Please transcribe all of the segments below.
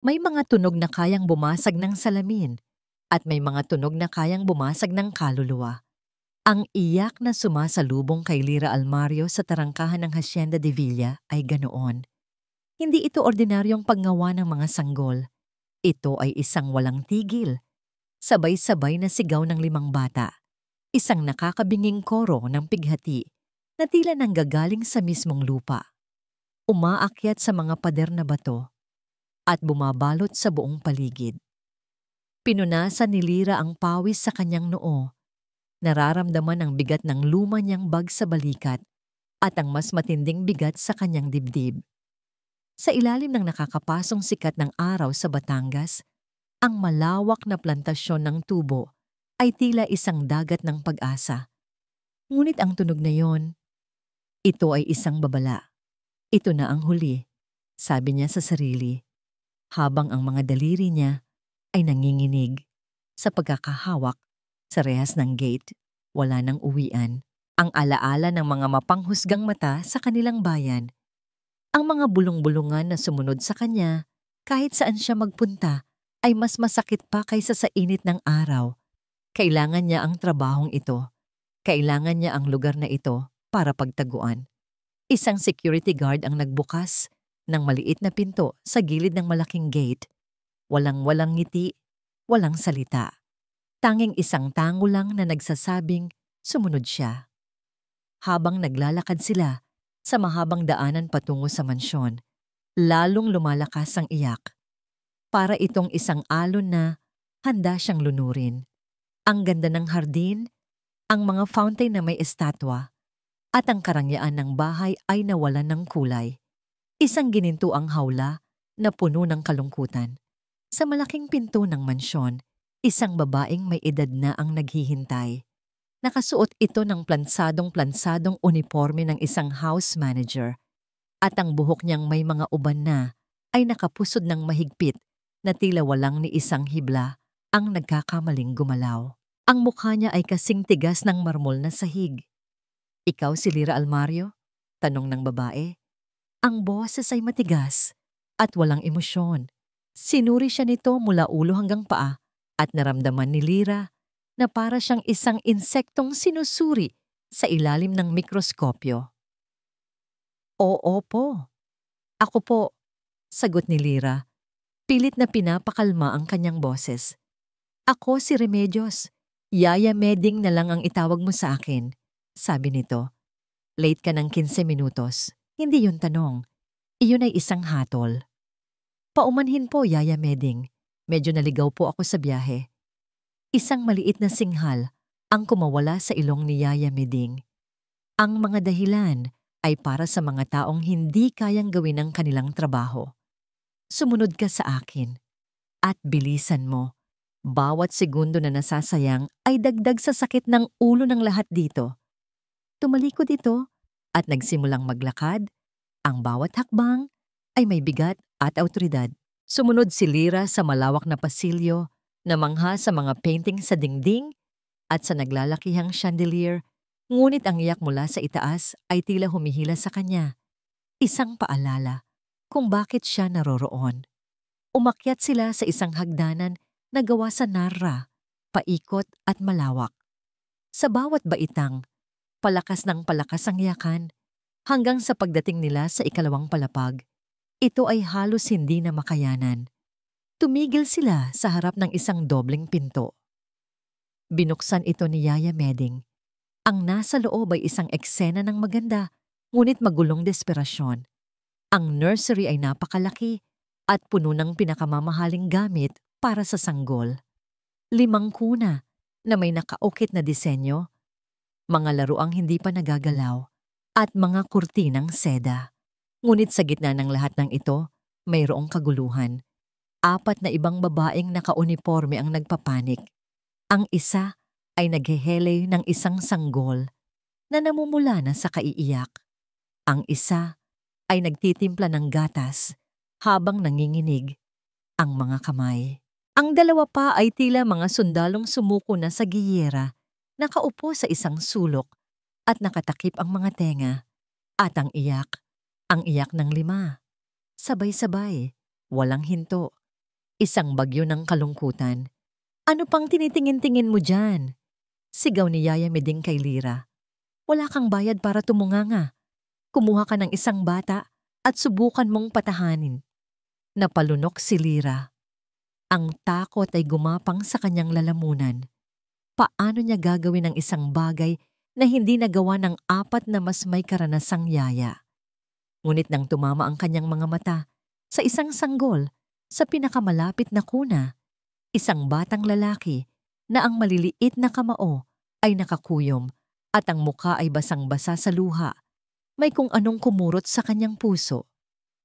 May mga tunog na kayang bumasag ng salamin at may mga tunog na kayang bumasag ng kaluluwa. Ang iyak na sumasalubong kay Lira Almario sa tarangkahan ng Hacienda de Villa ay ganoon. Hindi ito ordinaryong paggawa ng mga sanggol. Ito ay isang walang tigil. Sabay-sabay na sigaw ng 5 bata. Isang nakakabinging koro ng pighati na tila nanggagaling sa mismong lupa. Umaakyat sa mga pader na bato at bumabalot sa buong paligid. Pinunasan ni Lira ang pawis sa kanyang noo. Nararamdaman ang bigat ng luma niyang bag sa balikat at ang mas matinding bigat sa kanyang dibdib. Sa ilalim ng nakakapasong sikat ng araw sa Batangas, ang malawak na plantasyon ng tubo ay tila isang dagat ng pag-asa. Ngunit ang tunog na yon, ito ay isang babala. Ito na ang huli, sabi niya sa sarili, habang ang mga daliri niya ay nanginginig sa pagkakahawak sa rehas ng gate. Wala nang uwian. Ang alaala ng mga mapanghusgang mata sa kanilang bayan. Ang mga bulong-bulungan na sumunod sa kanya kahit saan siya magpunta ay mas masakit pa kaysa sa init ng araw. Kailangan niya ang trabahong ito. Kailangan niya ang lugar na ito para pagtaguan. Isang security guard ang nagbukas ng maliit na pinto sa gilid ng malaking gate. Walang-walang ngiti, walang salita. Tanging isang tango lang na nagsasabing sumunod siya. Habang naglalakad sila sa mahabang daanan patungo sa mansyon, lalong lumalakas ang iyak. Para itong isang alon na handa siyang lunurin. Ang ganda ng hardin, ang mga fountain na may estatwa, at ang karangyaan ng bahay ay nawalan ng kulay. Isang ginintuang hawla na puno ng kalungkutan. Sa malaking pinto ng mansyon, isang babaeng may edad na ang naghihintay. Nakasuot ito ng plansadong-plansadong uniforme ng isang house manager at ang buhok niyang may mga uban na ay nakapusod ng mahigpit na tila walang ni isang hibla ang nagkakamaling gumalaw. Ang mukha niya ay kasing tigas ng marmol na sahig. "Ikaw si Lira Almario?" tanong ng babae. Ang boses ay matigas at walang emosyon. Sinuri siya nito mula ulo hanggang paa at naramdaman ni Lira na para siyang isang insektong sinusuri sa ilalim ng mikroskopyo. "Oo po. Ako po," sagot ni Lira. Pilit na pinapakalma ang kanyang boses. "Ako si Remedios. Yaya Meding na lang ang itawag mo sa akin," sabi nito. "Late ka ng 15 minutos. Hindi yun tanong. Iyon ay isang hatol." "Paumanhin po, Yaya Meding. Medyo naligaw po ako sa biyahe." Isang maliit na singhal ang kumawala sa ilong ni Yaya Meding. Ang mga dahilan ay para sa mga taong hindi kayang gawin ang kanilang trabaho. "Sumunod ka sa akin. At bilisan mo. Bawat segundo na nasasayang ay dagdag sa sakit ng ulo ng lahat dito." Tumalikod ito at nagsimulang maglakad. Ang bawat hakbang ay may bigat at awtoridad. Sumunod si Lira sa malawak na pasilyo, namangha sa mga painting sa dingding at sa naglalakihang chandelier, ngunit ang iyak mula sa itaas ay tila humihila sa kanya. Isang paalala kung bakit siya naroroon. Umakyat sila sa isang hagdanan na gawa sa narra, paikot at malawak. Sa bawat baitang, palakas ng palakas ang iyakan, hanggang sa pagdating nila sa ikalawang palapag. Ito ay halos hindi na makayanan. Tumigil sila sa harap ng isang dobleng pinto. Binuksan ito ni Yaya Meding. Ang nasa loob ay isang eksena ng maganda, ngunit magulong desperasyon. Ang nursery ay napakalaki at puno ng pinakamamahaling gamit para sa sanggol. 5 kuna na may nakaukit na disenyo, mga laruang hindi pa nagagalaw, at mga kurtinang seda. Ngunit sa gitna ng lahat ng ito, mayroong kaguluhan. 4 na ibang babaeng nakauniforme ang nagpapanik. Ang isa ay naghehele ng isang sanggol na namumula na sa kaiiyak. Ang isa ay nagtitimpla ng gatas habang nanginginig ang mga kamay. Ang 2 pa ay tila mga sundalong sumuko na sa giyera, nakaupo sa isang sulok at nakatakip ang mga tenga. At ang iyak ng 5. Sabay-sabay, walang hinto. Isang bagyo ng kalungkutan. Ano pang tinitingin-tingin mo dyan? Sigaw ni Yaya Meding kay Lira. Wala kang bayad para tumunganga. Kumuha ka ng isang bata at subukan mong patahanin. Napalunok si Lira. Ang takot ay gumapang sa kanyang lalamunan. Paano niya gagawin ang isang bagay na hindi nagawa ng apat na mas may karanasang yaya? Ngunit nang tumama ang kanyang mga mata sa isang sanggol sa pinakamalapit na kuna, isang batang lalaki na ang maliliit na kamao ay nakakuyom at ang muka ay basang-basa sa luha, may kung anong kumurot sa kanyang puso.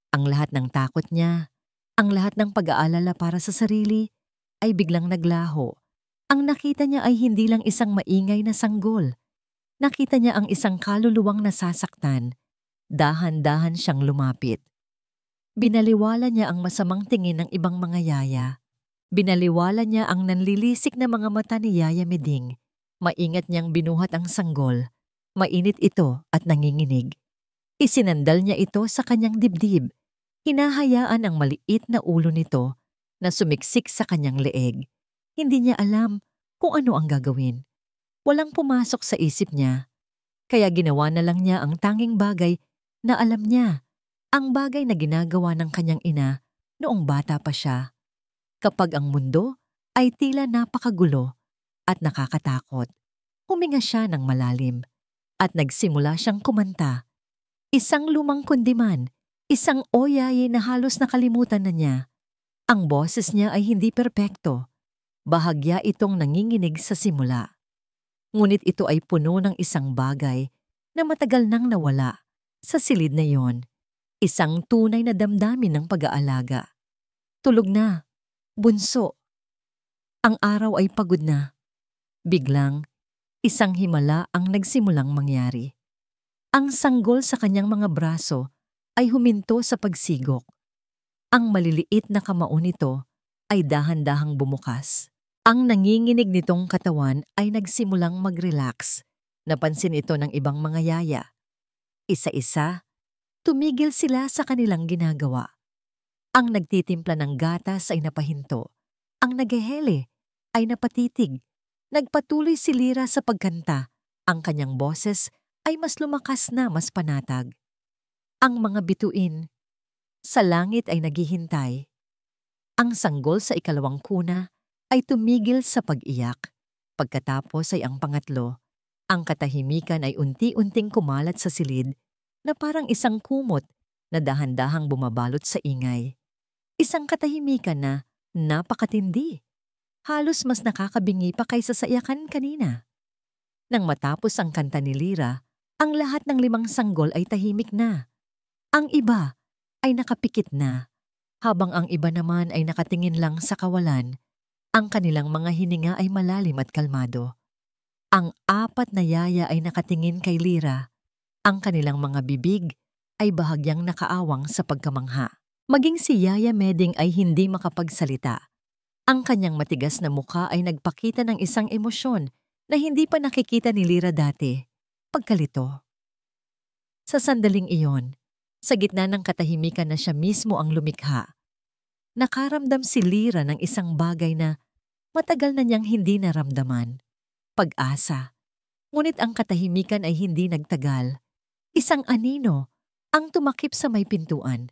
Ang lahat ng takot niya, ang lahat ng pag-aalala para sa sarili, ay biglang naglaho. Ang nakita niya ay hindi lang isang maingay na sanggol. Nakita niya ang isang kaluluwang nasasaktan. Dahan-dahan siyang lumapit. Binaliwala niya ang masamang tingin ng ibang mga yaya. Binaliwala niya ang nanlilisik na mga mata ni Yaya Meding. Maingat niyang binuhat ang sanggol. Mainit ito at nanginginig. Isinandal niya ito sa kanyang dibdib. Hinahayaan ang maliit na ulo nito na sumiksik sa kanyang leeg. Hindi niya alam kung ano ang gagawin. Walang pumasok sa isip niya. Kaya ginawa na lang niya ang tanging bagay na alam niya. Ang bagay na ginagawa ng kanyang ina noong bata pa siya. Kapag ang mundo ay tila napakagulo at nakakatakot, huminga siya ng malalim at nagsimula siyang kumanta. Isang lumang kundiman, isang oyaye na halos nakalimutan na niya. Ang boses niya ay hindi perpekto. Bahagya itong nanginginig sa simula. Ngunit ito ay puno ng isang bagay na matagal nang nawala sa silid na iyon. Isang tunay na damdamin ng pag-aalaga. Tulog na, bunso. Ang araw ay pagod na. Biglang, isang himala ang nagsimulang mangyari. Ang sanggol sa kanyang mga braso ay huminto sa pagsigok. Ang maliliit na kamao nito ay dahan-dahang bumukas. Ang nanginginig nitong katawan ay nagsimulang mag-relax. Napansin ito ng ibang mga yaya. Isa-isa, tumigil sila sa kanilang ginagawa. Ang nagtitimpla ng gatas ay napahinto. Ang naghehele ay napatitig. Nagpatuloy si Lira sa pagkanta. Ang kanyang boses ay mas lumakas na mas panatag. Ang mga bituin sa langit ay naghihintay. Ang sanggol sa ikalawang kuna ay tumigil sa pag-iyak. Pagkatapos ay ang pangatlo. Ang katahimikan ay unti-unting kumalat sa silid na parang isang kumot na dahan-dahang bumabalot sa ingay. Isang katahimikan na napakatindi. Halos mas nakakabingi pa kaysa sa iyakan kanina. Nang matapos ang kanta ni Lira, ang lahat ng 5 sanggol ay tahimik na. Ang iba ay nakapikit na, habang ang iba naman ay nakatingin lang sa kawalan. Ang kanilang mga hininga ay malalim at kalmado. Ang 4 na yaya ay nakatingin kay Lira. Ang kanilang mga bibig ay bahagyang nakaawang sa pagkamangha. Maging si Yaya Meding ay hindi makapagsalita. Ang kanyang matigas na mukha ay nagpakita ng isang emosyon na hindi pa nakikita ni Lira dati, pagkalito. Sa sandaling iyon, sa gitna ng katahimikan na siya mismo ang lumikha, nakaramdam si Lira ng isang bagay na matagal na niyang hindi naramdaman. Pag-asa. Ngunit ang katahimikan ay hindi nagtagal. Isang anino ang tumakip sa may pintuan.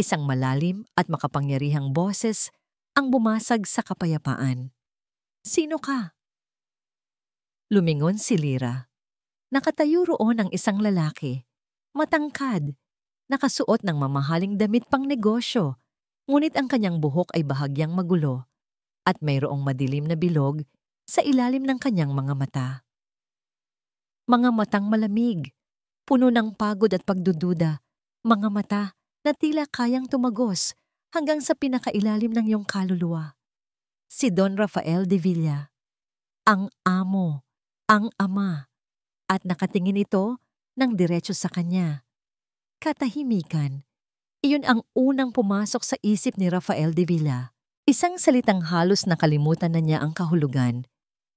Isang malalim at makapangyarihang boses ang bumasag sa kapayapaan. Sino ka? Lumingon si Lira. Nakatayo roon ang isang lalaki. Matangkad. Nakasuot ng mamahaling damit pang negosyo. Ngunit ang kanyang buhok ay bahagyang magulo. At mayroong madilim na bilog sa ilalim ng kanyang mga mata. Mga matang malamig. Puno ng pagod at pagdududa. Mga mata na tila kayang tumagos hanggang sa pinakailalim ng iyong kaluluwa. Si Don Rafael de Villa, ang amo, ang ama, at nakatingin ito ng diretso sa kanya. Katahimikan, iyon ang unang pumasok sa isip ni Rafael de Villa. Isang salitang halos nakalimutan na niya ang kahulugan.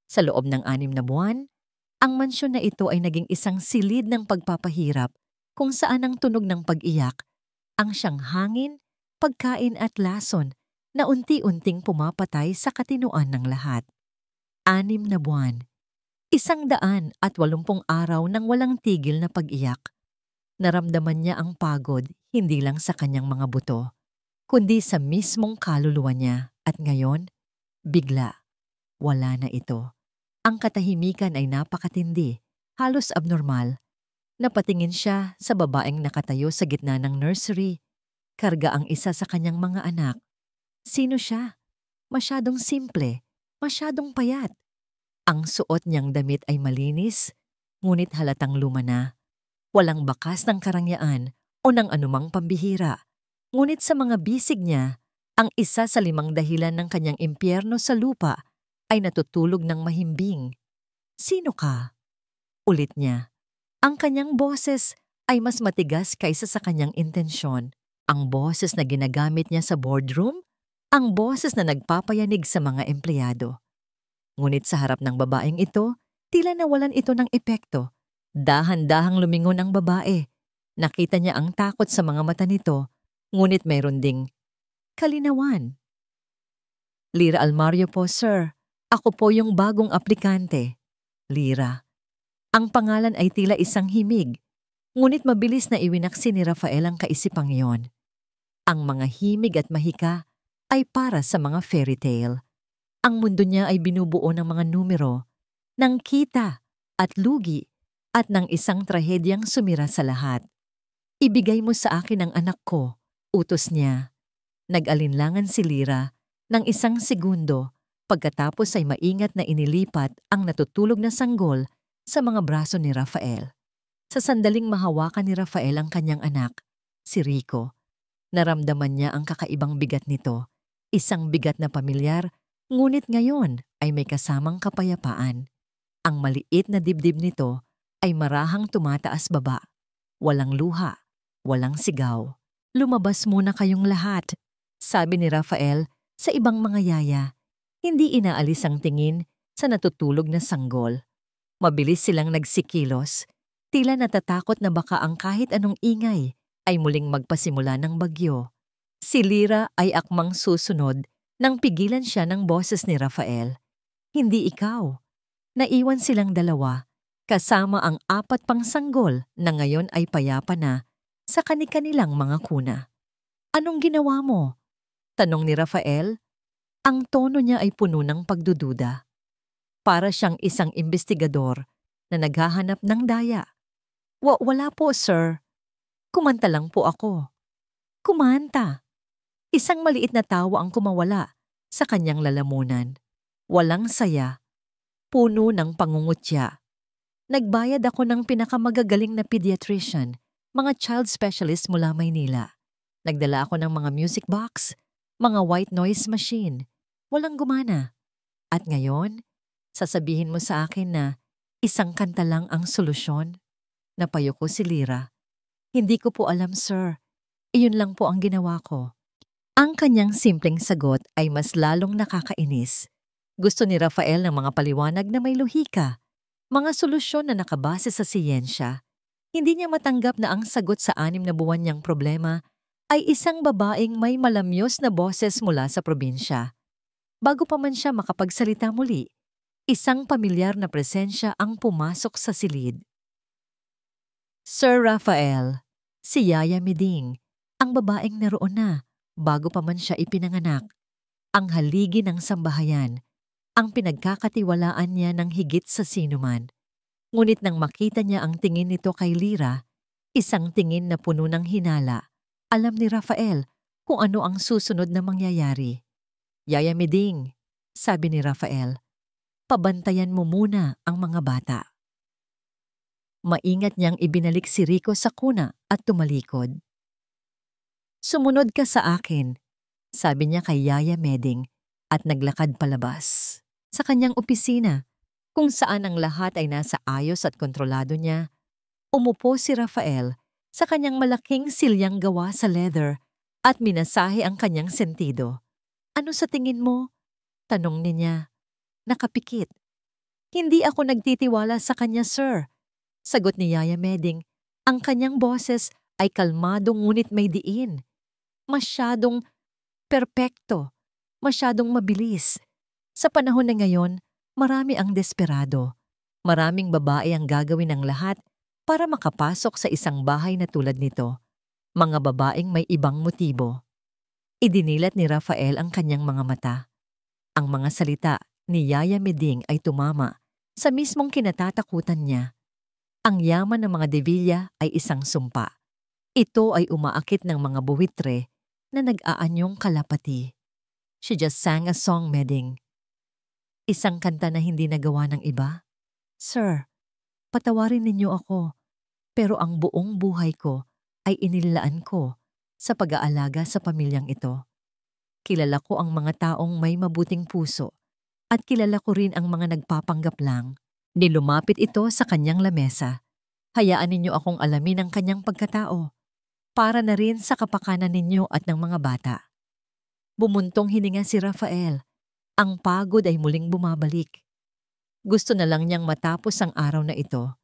Sa loob ng 6 na buwan, ang mansyon na ito ay naging isang silid ng pagpapahirap kung saan ang tunog ng pag-iyak ang siyang hangin, pagkain at lason na unti-unting pumapatay sa katinoan ng lahat. 6 na buwan, 180 araw ng walang tigil na pag-iyak. Naramdaman niya ang pagod hindi lang sa kanyang mga buto, kundi sa mismong kaluluwa niya. At ngayon, bigla, wala na ito. Ang katahimikan ay napakatindi, halos abnormal. Napatingin siya sa babaeng nakatayo sa gitna ng nursery. Karga ang isa sa kanyang mga anak. Sino siya? Masyadong simple, masyadong payat. Ang suot niyang damit ay malinis, ngunit halatang luma na. Walang bakas ng karangyaan o ng anumang pambihira. Ngunit sa mga bisig niya, ang isa sa 5 dahilan ng kanyang impyerno sa lupa ay natutulog ng mahimbing. Sino ka? Ulit niya. Ang kanyang boses ay mas matigas kaysa sa kanyang intensyon. Ang boses na ginagamit niya sa boardroom, ang boses na nagpapayanig sa mga empleyado. Ngunit sa harap ng babaeng ito, tila nawalan ito ng epekto. Dahan-dahang lumingon ang babae. Nakita niya ang takot sa mga mata nito, ngunit mayroon ding kalinawan. Lira Almario po, sir. Ako po yung bagong aplikante. Lira. Ang pangalan ay tila isang himig, ngunit mabilis na iwinaksi ni Rafael ang kaisipang iyon. Ang mga himig at mahika ay para sa mga fairy tale. Ang mundo niya ay binubuo ng mga numero, ng kita at lugi at ng isang trahedyang sumira sa lahat. Ibigay mo sa akin ang anak ko, utos niya. Nag-alinlangan si Lira ng 1 segundo, pagkatapos ay maingat na inilipat ang natutulog na sanggol sa mga braso ni Rafael. Sa sandaling mahawakan ni Rafael ang kanyang anak, si Rico, naramdaman niya ang kakaibang bigat nito. Isang bigat na pamilyar, ngunit ngayon ay may kasamang kapayapaan. Ang maliit na dibdib nito ay marahang tumataas baba. Walang luha, walang sigaw. Lumabas muna kayong lahat, sabi ni Rafael sa ibang mga yaya. Hindi inaalis ang tingin sa natutulog na sanggol. Mabilis silang nagsikilos, tila natatakot na baka ang kahit anong ingay ay muling magpasimula ng bagyo. Si Lira ay akmang susunod nang pigilan siya ng boses ni Rafael. Hindi ikaw. Naiwan silang dalawa, kasama ang 4 pang sanggol na ngayon ay payapa na sa kani-kanilang mga kuna. Anong ginawa mo? Tanong ni Rafael. Ang tono niya ay puno ng pagdududa. Para siyang isang investigador na naghahanap ng daya. Wala po, sir. Kumanta lang po ako. Kumanta. Isang maliit na tawa ang kumawala sa kanyang lalamunan. Walang saya. Puno ng pangungutya. Nagbayad ako ng pinakamagagaling na pediatrician, mga child specialist mula Maynila. Nagdala ako ng mga music box, mga white noise machine. Walang gumana. At ngayon, sasabihin mo sa akin na isang kanta lang ang solusyon? Napayuko si Lira. Hindi ko po alam, sir. Iyon lang po ang ginawa ko. Ang kanyang simpleng sagot ay mas lalong nakakainis. Gusto ni Rafael ng mga paliwanag na may lohika, mga solusyon na nakabase sa siyensya. Hindi niya matanggap na ang sagot sa 6 na buwan niyang problema ay isang babaeng may malamyos na boses mula sa probinsya. Bago pa man siya makapagsalita muli, isang pamilyar na presensya ang pumasok sa silid. Sir Rafael, si Yaya Meding, ang babaeng naroon na bago pa man siya ipinanganak, ang haligi ng sambahayan, ang pinagkakatiwalaan niya ng higit sa sinuman. Ngunit nang makita niya ang tingin nito kay Lira, isang tingin na puno ng hinala, alam ni Rafael kung ano ang susunod na mangyayari. Yaya Meding, sabi ni Rafael, pabantayan mo muna ang mga bata. Maingat niyang ibinalik si Rico sa kuna at tumalikod. Sumunod ka sa akin, sabi niya kay Yaya Meding at naglakad palabas. Sa kanyang opisina, kung saan ang lahat ay nasa ayos at kontrolado niya, umupo si Rafael sa kanyang malaking silyang gawa sa leather at minasahe ang kanyang sentido. Ano sa tingin mo? Tanong niya. Nakapikit. Hindi ako nagtitiwala sa kanya, sir. Sagot ni Yaya Meding. Ang kanyang boses ay kalmado ngunit may diin. Masyadong perpekto masyadong mabilis. Sa panahon na ngayon, marami ang desperado. Maraming babae ang gagawin ng lahat para makapasok sa isang bahay na tulad nito. Mga babaeng may ibang motibo. Idinilat ni Rafael ang kanyang mga mata. Ang mga salita ni Yaya Meding ay tumama sa mismong kinatatakutan niya. Ang yaman ng mga Devilla ay isang sumpa. Ito ay umaakit ng mga buwitre na nag-aanyong kalapati. She just sang a song, Meding. Isang kanta na hindi nagawa ng iba. Sir, patawarin ninyo ako, pero ang buong buhay ko ay inilaan ko sa pag-aalaga sa pamilyang ito. Kilala ko ang mga taong may mabuting puso at kilala ko rin ang mga nagpapanggap lang. Nilumapit ito sa kanyang lamesa. Hayaan ninyo akong alamin ang kanyang pagkatao para na rin sa kapakanan ninyo at ng mga bata. Bumuntong hininga si Rafael. Ang pagod ay muling bumabalik. Gusto na lang niyang matapos ang araw na ito.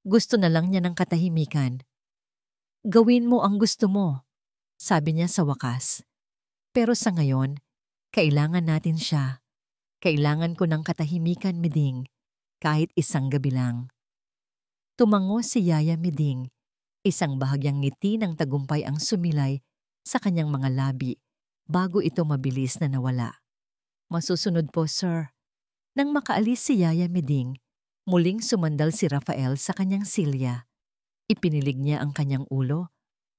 Gusto na lang niya ng katahimikan. Gawin mo ang gusto mo, sabi niya sa wakas. Pero sa ngayon, kailangan natin siya. Kailangan ko ng katahimikan, Meding, kahit isang gabi lang. Tumango si Yaya Meding. Isang bahagyang ngiti ng tagumpay ang sumilay sa kanyang mga labi bago ito mabilis na nawala. Masusunod po, sir. Nang makaalis si Yaya Meding, muling sumandal si Rafael sa kanyang silya. Ipinilig niya ang kanyang ulo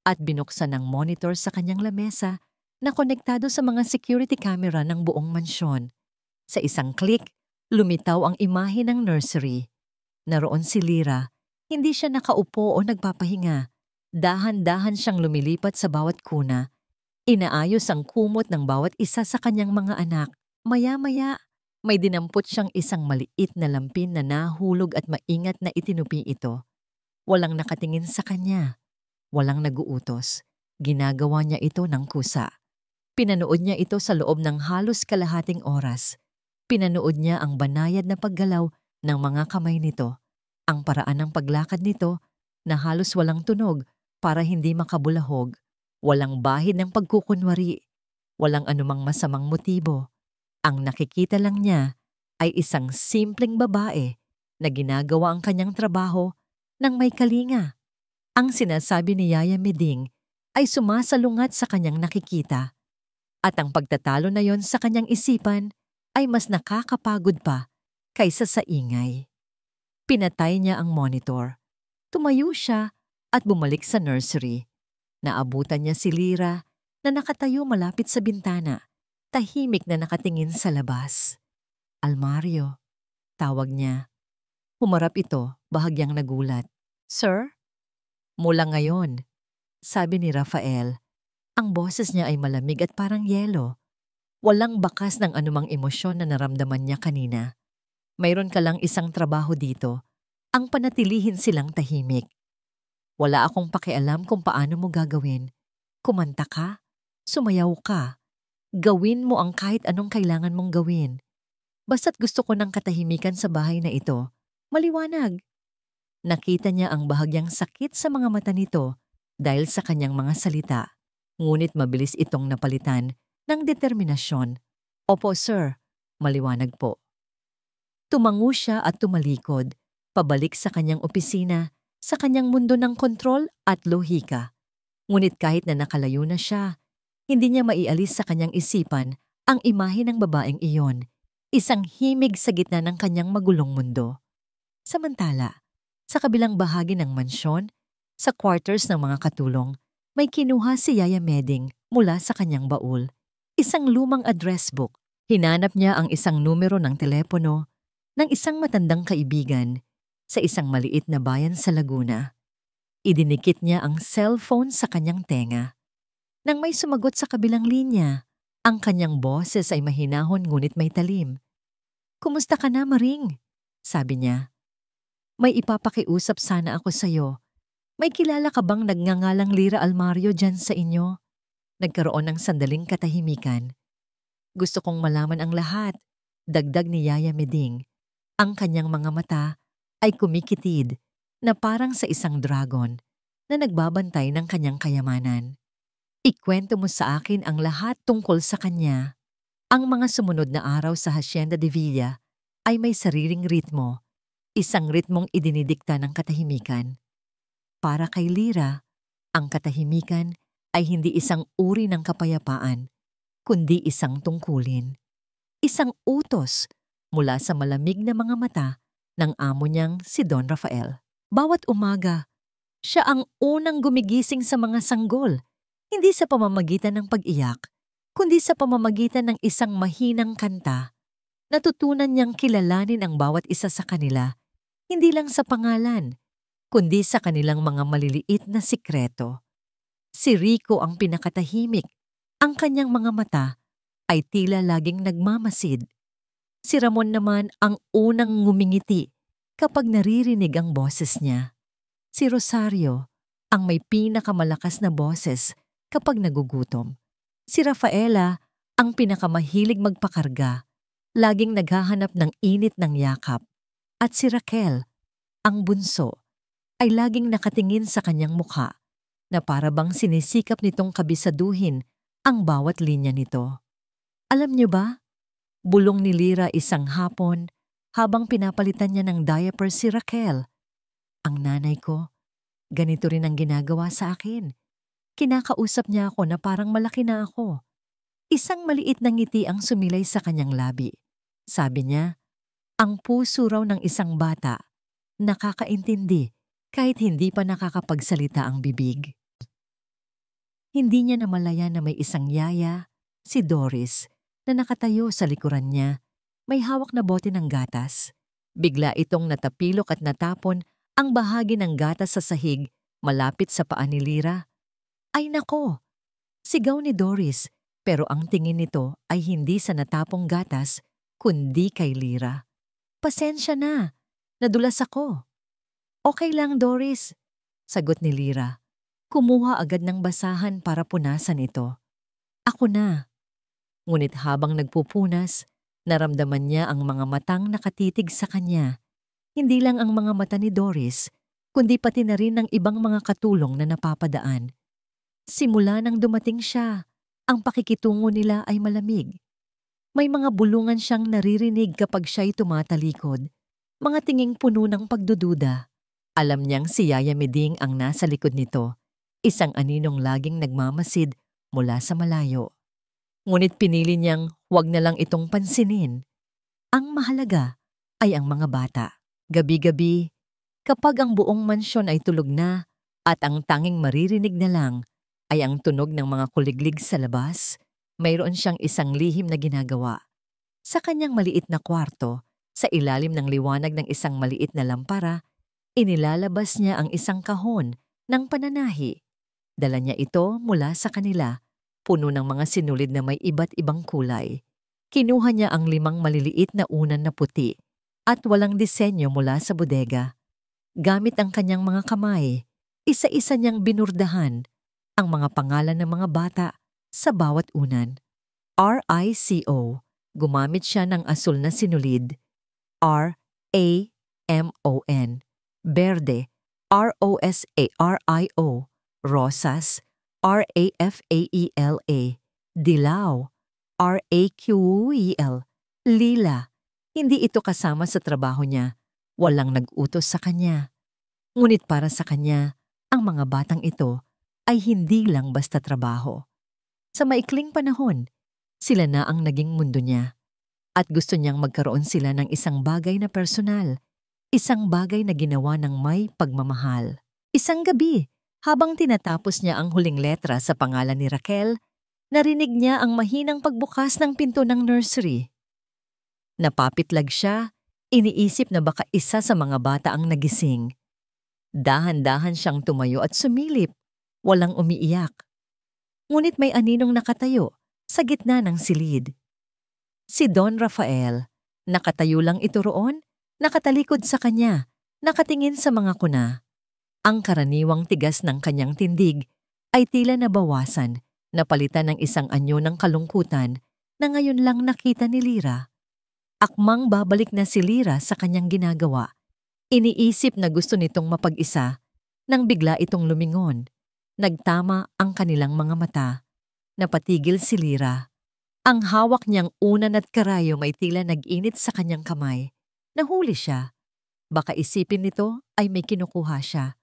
at binuksan ang monitor sa kanyang lamesa na konektado sa mga security camera ng buong mansyon. Sa isang click, lumitaw ang imahe ng nursery. Naroon si Lyra. Hindi siya nakaupo o nagpapahinga. Dahan-dahan siyang lumilipat sa bawat kuna. Inaayos ang kumot ng bawat isa sa kanyang mga anak. Maya-maya, may dinampot siyang isang maliit na lampin na nahulog at maingat na itinupi ito. Walang nakatingin sa kanya. Walang naguutos. Ginagawa niya ito ng kusa. Pinanood niya ito sa loob ng halos kalahating oras. Pinanood niya ang banayad na paggalaw ng mga kamay nito. Ang paraan ng paglakad nito na halos walang tunog para hindi makabulahog. Walang bahid ng pagkukunwari. Walang anumang masamang motibo. Ang nakikita lang niya ay isang simpleng babae na ginagawa ang kanyang trabaho ng may kalinga. Ang sinasabi ni Yaya Meding ay sumasalungat sa kanyang nakikita. At ang pagtatalo na yon sa kanyang isipan ay mas nakakapagod pa kaysa sa ingay. Pinatay niya ang monitor. Tumayo siya at bumalik sa nursery. Naabutan niya si Lyra na nakatayo malapit sa bintana. Tahimik na nakatingin sa labas. Almario, tawag niya. Humarap ito, bahagyang nagulat. Sir? Mula ngayon, sabi ni Rafael. Ang boses niya ay malamig at parang yelo. Walang bakas ng anumang emosyon na naramdaman niya kanina. Mayroon ka lang isang trabaho dito, ang panatilihin silang tahimik. Wala akong pakialam kung paano mo gagawin. Kumanta ka, sumayaw ka. Gawin mo ang kahit anong kailangan mong gawin. Basta't gusto ko ng katahimikan sa bahay na ito. Maliwanag. Nakita niya ang bahagyang sakit sa mga mata nito dahil sa kanyang mga salita. Ngunit mabilis itong napalitan ng determinasyon. Opo, sir. Maliwanag po. Tumango siya at tumalikod, pabalik sa kanyang opisina, sa kanyang mundo ng kontrol at lohika. Ngunit kahit na nakalayo na siya, hindi niya maialis sa kanyang isipan ang imahe ng babaeng iyon, isang himig sa gitna ng kanyang magulong mundo. Samantala, sa kabilang bahagi ng mansyon, sa quarters ng mga katulong, may kinuha si Yaya Meding mula sa kanyang baul. Isang lumang address book. Hinanap niya ang isang numero ng telepono ng isang matandang kaibigan sa isang maliit na bayan sa Laguna. Idinikit niya ang cellphone sa kanyang tenga. Nang may sumagot sa kabilang linya, ang kanyang boses ay mahinahon ngunit may talim. Kumusta ka na, Maring? Sabi niya. May ipapakiusap sana ako sa'yo. May kilala ka bang nagngangalang Lyra Almario dyan sa inyo? Nagkaroon ng sandaling katahimikan. Gusto kong malaman ang lahat, dagdag ni Yaya Meding. Ang kanyang mga mata ay kumikitid na parang sa isang dragon na nagbabantay ng kanyang kayamanan. Ikwento mo sa akin ang lahat tungkol sa kanya. Ang mga sumunod na araw sa Hacienda de Villa ay may sariling ritmo, isang ritmong idinidikta ng katahimikan. Para kay Lyra, ang katahimikan ay hindi isang uri ng kapayapaan, kundi isang tungkulin. Isang utos mula sa malamig na mga mata ng amo niyang si Don Rafael. Bawat umaga, siya ang unang gumigising sa mga sanggol, hindi sa pamamagitan ng pag-iyak, kundi sa pamamagitan ng isang mahinang kanta. Natutunan niyang kilalanin ang bawat isa sa kanila, hindi lang sa pangalan, kundi sa kanilang mga maliliit na sikreto. Si Rico ang pinakatahimik, ang kanyang mga mata ay tila laging nagmamasid. Si Ramon naman ang unang ngumingiti kapag naririnig ang boses niya. Si Rosario ang may pinakamalakas na boses kapag nagugutom. Si Rafaela ang pinakamahilig magpakarga, laging naghahanap ng init ng yakap. At si Raquel, ang bunso, ay laging nakatingin sa kanyang mukha na para bang sinisikap nitong kabisaduhin ang bawat linya nito. Alam niyo ba, bulong ni Lyra isang hapon habang pinapalitan niya ng diaper si Raquel. Ang nanay ko, ganito rin ang ginagawa sa akin. Kinakausap niya ako na parang malaki na ako. Isang maliit na ngiti ang sumilay sa kanyang labi. Sabi niya, ang puso raw ng isang bata, nakakaintindi kahit hindi pa nakakapagsalita ang bibig. Hindi niya namalaya na may isang yaya, si Doris, na nakatayo sa likuran niya, may hawak na bote ng gatas. Bigla itong natapilok at natapon ang bahagi ng gatas sa sahig malapit sa paa ni Lyra. Ay nako! Sigaw ni Doris, pero ang tingin nito ay hindi sa natapong gatas, kundi kay Lyra. Pasensya na, nadulas ako. Okay lang, Doris, sagot ni Lyra. Kumuha agad ng basahan para punasan ito. Ako na. Ngunit habang nagpupunas, naramdaman niya ang mga matang nakatitig sa kanya. Hindi lang ang mga mata ni Doris, kundi pati na rin ng ibang mga katulong na napapadaan. Simula nang dumating siya, ang pakikitungo nila ay malamig. May mga bulungan siyang naririnig kapag siya'y tumatalikod, mga tinging puno ng pagdududa. Alam niyang si Yaya Meding ang nasa likod nito, isang aninong laging nagmamasid mula sa malayo. Ngunit pinili niyang huwag na lang itong pansinin. Ang mahalaga ay ang mga bata. Gabi-gabi, kapag ang buong mansyon ay tulog na at ang tanging maririnig na lang ay ang tunog ng mga kuliglig sa labas, mayroon siyang isang lihim na ginagawa. Sa kanyang maliit na kwarto, sa ilalim ng liwanag ng isang maliit na lampara, inilalabas niya ang isang kahon ng pananahi. Dala niya ito mula sa kanila, puno ng mga sinulid na may iba't ibang kulay. Kinuha niya ang 5 maliliit na unan na puti at walang disenyo mula sa bodega. Gamit ang kanyang mga kamay, isa-isa niyang binurdahan ang mga pangalan ng mga bata sa bawat unan. RICO, gumamit siya ng asul na sinulid. RAMON, Berde, ROSARIO, Rosas, RAFAELA, Dilaw, RAQUEL, Lila. Hindi ito kasama sa trabaho niya. Walang nag-utos sa kanya. Ngunit para sa kanya, ang mga batang ito ay hindi lang basta trabaho. Sa maikling panahon, sila na ang naging mundo niya. At gusto niyang magkaroon sila ng isang bagay na personal, isang bagay na ginawa ng may pagmamahal. Isang gabi, habang tinatapos niya ang huling letra sa pangalan ni Raquel, narinig niya ang mahinang pagbukas ng pinto ng nursery. Napapitlag siya, iniisip na baka isa sa mga bata ang nagising. Dahan-dahan siyang tumayo at sumilip, walang umiiyak. Ngunit may aninong nakatayo sa gitna ng silid. Si Don Rafael, nakatayo lang ito roon, nakatalikod sa kanya, nakatingin sa mga kuna. Ang karaniwang tigas ng kanyang tindig ay tila nabawasan, napalitan ng isang anyo ng kalungkutan na ngayon lang nakita ni Lyra. Akmang babalik na si Lyra sa kanyang ginagawa. Iniisip na gusto nitong mapag-isa nang bigla itong lumingon. Nagtama ang kanilang mga mata. Napatigil si Lyra. Ang hawak niyang unan at karayom ay tila nag-init sa kanyang kamay. Nahuli siya. Baka isipin nito ay may kinukuha siya.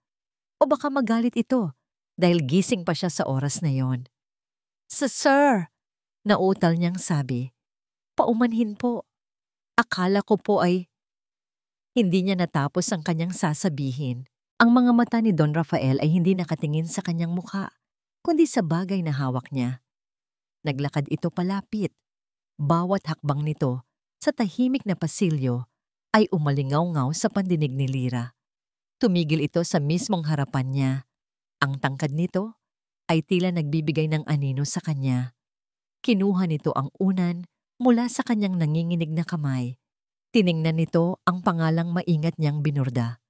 O baka magalit ito dahil gising pa siya sa oras na yon. Sir, nautal niyang sabi. Paumanhin po. Akala ko po ay hindi niya natapos ang kanyang sasabihin. Ang mga mata ni Don Rafael ay hindi nakatingin sa kanyang mukha, kundi sa bagay na hawak niya. Naglakad ito palapit. Bawat hakbang nito sa tahimik na pasilyo ay umalingaw-ngaw sa pandinig ni Lyra. Tumigil ito sa mismong harapan niya. Ang tangkad nito ay tila nagbibigay ng anino sa kanya. Kinuha nito ang unan mula sa kanyang nanginginig na kamay. Tiningnan nito ang pangalang maingat niyang binurda.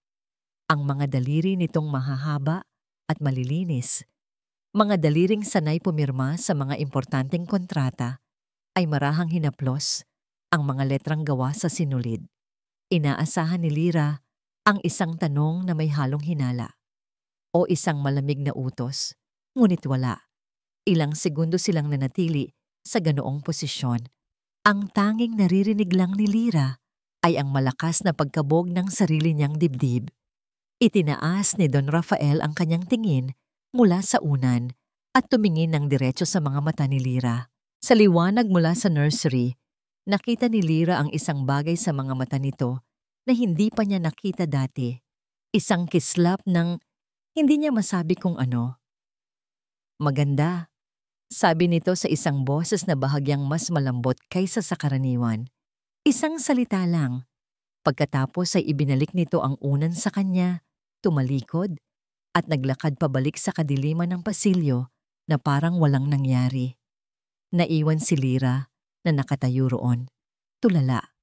Ang mga daliri nitong mahahaba at malilinis, mga daliring sanay pumirma sa mga importanteng kontrata, ay marahang hinaplos ang mga letrang gawa sa sinulid. Inaasahan ni Lyra ang isang tanong na may halong hinala o isang malamig na utos, ngunit wala. Ilang segundo silang nanatili sa ganoong posisyon. Ang tanging naririnig lang ni Lyra ay ang malakas na pagkabog ng sarili niyang dibdib. Itinaas ni Don Rafael ang kanyang tingin mula sa unan at tumingin ng diretso sa mga mata ni Lyra. Sa liwanag mula sa nursery, nakita ni Lyra ang isang bagay sa mga mata nito na hindi pa niya nakita dati. Isang kislap ng hindi niya masabi kung ano. Maganda, sabi nito sa isang boses na bahagyang mas malambot kaysa sa karaniwan. Isang salita lang. Pagkatapos ay ibinalik nito ang unan sa kanya, tumalikod, at naglakad pabalik sa kadiliman ng pasilyo na parang walang nangyari. Naiwan si Lyra na nakatayo roon. Tulala.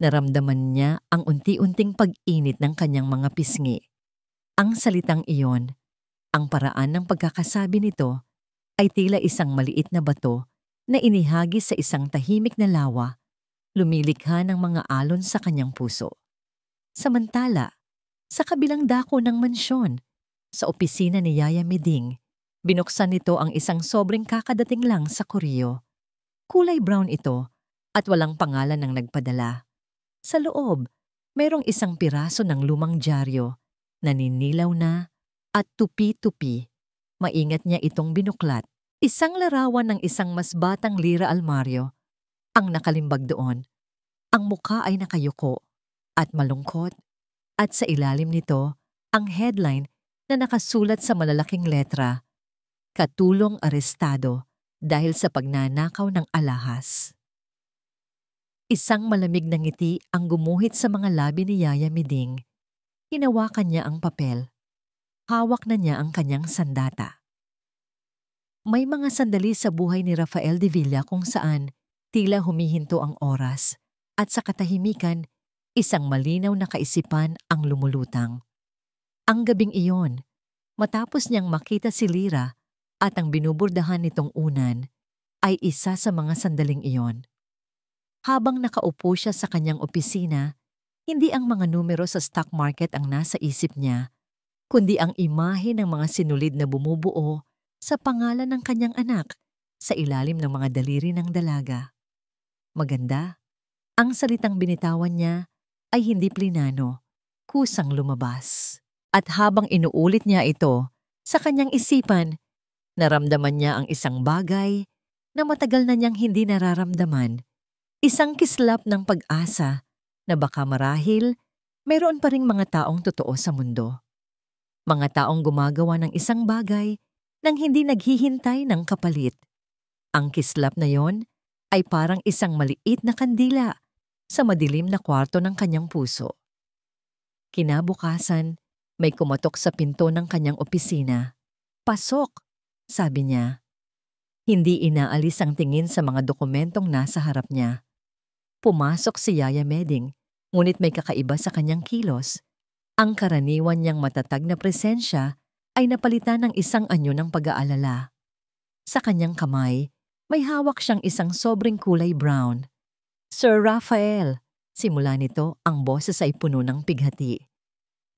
Naramdaman niya ang unti-unting pag-init ng kanyang mga pisngi. Ang salitang iyon, ang paraan ng pagkakasabi nito, ay tila isang maliit na bato na inihagi sa isang tahimik na lawa, lumilikha ng mga alon sa kanyang puso. Samantala, sa kabilang dako ng mansyon, sa opisina ni Yaya Meding, binuksan nito ang isang sobrang kakadating lang sa kuryo. Kulay brown ito at walang pangalan ng nagpadala. Sa loob, mayroong isang piraso ng lumang dyaryo, naninilaw na at tupi-tupi. Maingat niya itong binuklat. Isang larawan ng isang mas batang Lyra Almario ang nakalimbag doon. Ang mukha ay nakayuko at malungkot at sa ilalim nito ang headline na nakasulat sa malalaking letra, Katulong arestado dahil sa pagnanakaw ng alahas. Isang malamig na ngiti ang gumuhit sa mga labi ni Yaya Meding. Hinawakan niya ang papel. Hawak na niya ang kanyang sandata. May mga sandali sa buhay ni Rafael de Villa kung saan tila humihinto ang oras at sa katahimikan, isang malinaw na kaisipan ang lumulutang. Ang gabing iyon, matapos niyang makita si Lyra at ang binuburdahan nitong unan, ay isa sa mga sandaling iyon. Habang nakaupo siya sa kanyang opisina, hindi ang mga numero sa stock market ang nasa isip niya, kundi ang imahe ng mga sinulid na bumubuo sa pangalan ng kanyang anak sa ilalim ng mga daliri ng dalaga. Maganda, ang salitang binitawan niya ay hindi plinano, kusang lumabas. At habang inuulit niya ito, sa kanyang isipan, naramdaman niya ang isang bagay na matagal na niyang hindi nararamdaman. Isang kislap ng pag-asa na baka marahil mayroon pa ring mga taong totoo sa mundo. Mga taong gumagawa ng isang bagay nang hindi naghihintay ng kapalit. Ang kislap na yon ay parang isang maliit na kandila sa madilim na kwarto ng kanyang puso. Kinabukasan, may kumatok sa pinto ng kanyang opisina. Pasok, sabi niya. Hindi inaalis ang tingin sa mga dokumentong nasa harap niya. Pumasok si Yaya Meding, ngunit may kakaiba sa kanyang kilos. Ang karaniwan niyang matatag na presensya ay napalitan ng isang anyo ng pag-aalala. Sa kanyang kamay, may hawak siyang isang sobrang kulay brown. Sir Rafael, simula nito ang boses ay puno ng pighati.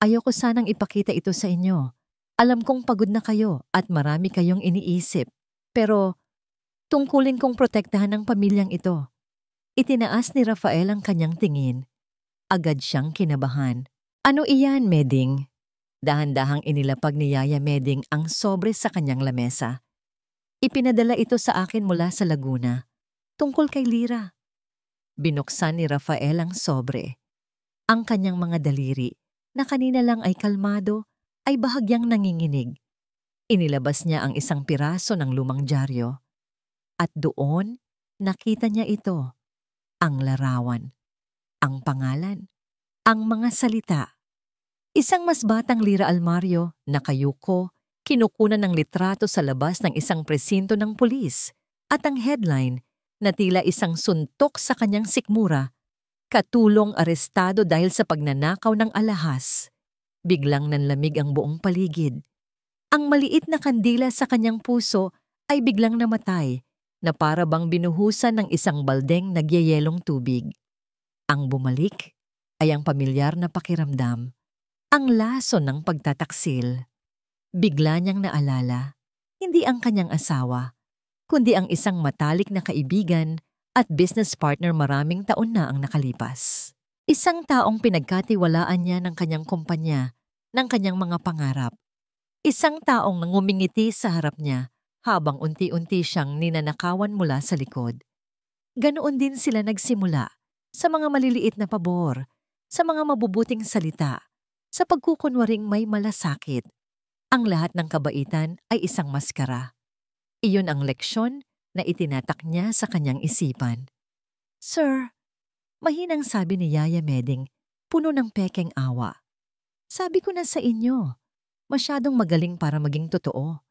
Ayoko sanang ipakita ito sa inyo. Alam kong pagod na kayo at marami kayong iniisip. Pero Tungkulin kong protektahan ang pamilyang ito. Itinaas ni Rafael ang kanyang tingin. Agad siyang kinabahan. Ano iyan, Meding? Dahan-dahang inilapag ni Yaya Meding ang sobre sa kanyang lamesa. Ipinadala ito sa akin mula sa Laguna. Tungkol kay Lira. Binuksan ni Rafael ang sobre. Ang kanyang mga daliri, na kanina lang ay kalmado, ay bahagyang nanginginig. Inilabas niya ang isang piraso ng lumang dyaryo. At doon, nakita niya ito. Ang larawan, ang pangalan, ang mga salita. Isang mas batang Lira Almario, nakayuko, kinukunan ng litrato sa labas ng isang presinto ng pulis, at ang headline na tila isang suntok sa kanyang sikmura, katulong arestado dahil sa pagnanakaw ng alahas. Biglang nanlamig ang buong paligid. Ang maliit na kandila sa kanyang puso ay biglang namatay, na para bang binuhusan ng isang baldeng nagyayelong tubig. Ang bumalik ay ang pamilyar na pakiramdam, ang laso ng pagtataksil. Bigla niyang naalala, hindi ang kanyang asawa, kundi ang isang matalik na kaibigan at business partner maraming taon na ang nakalipas. Isang taong pinagkatiwalaan niya ng kanyang kumpanya, ng kanyang mga pangarap. Isang taong nangumingiti sa harap niya, habang unti-unti siyang ninanakawan mula sa likod. Ganoon din sila nagsimula, sa mga maliliit na pabor, sa mga mabubuting salita, sa pagkukunwaring may malasakit. Ang lahat ng kabaitan ay isang maskara. Iyon ang leksyon na itinatak niya sa kanyang isipan. Sir, mahinang sabi ni Yaya Meding, puno ng pekeng awa. Sabi ko na sa inyo, masyadong magaling para maging totoo.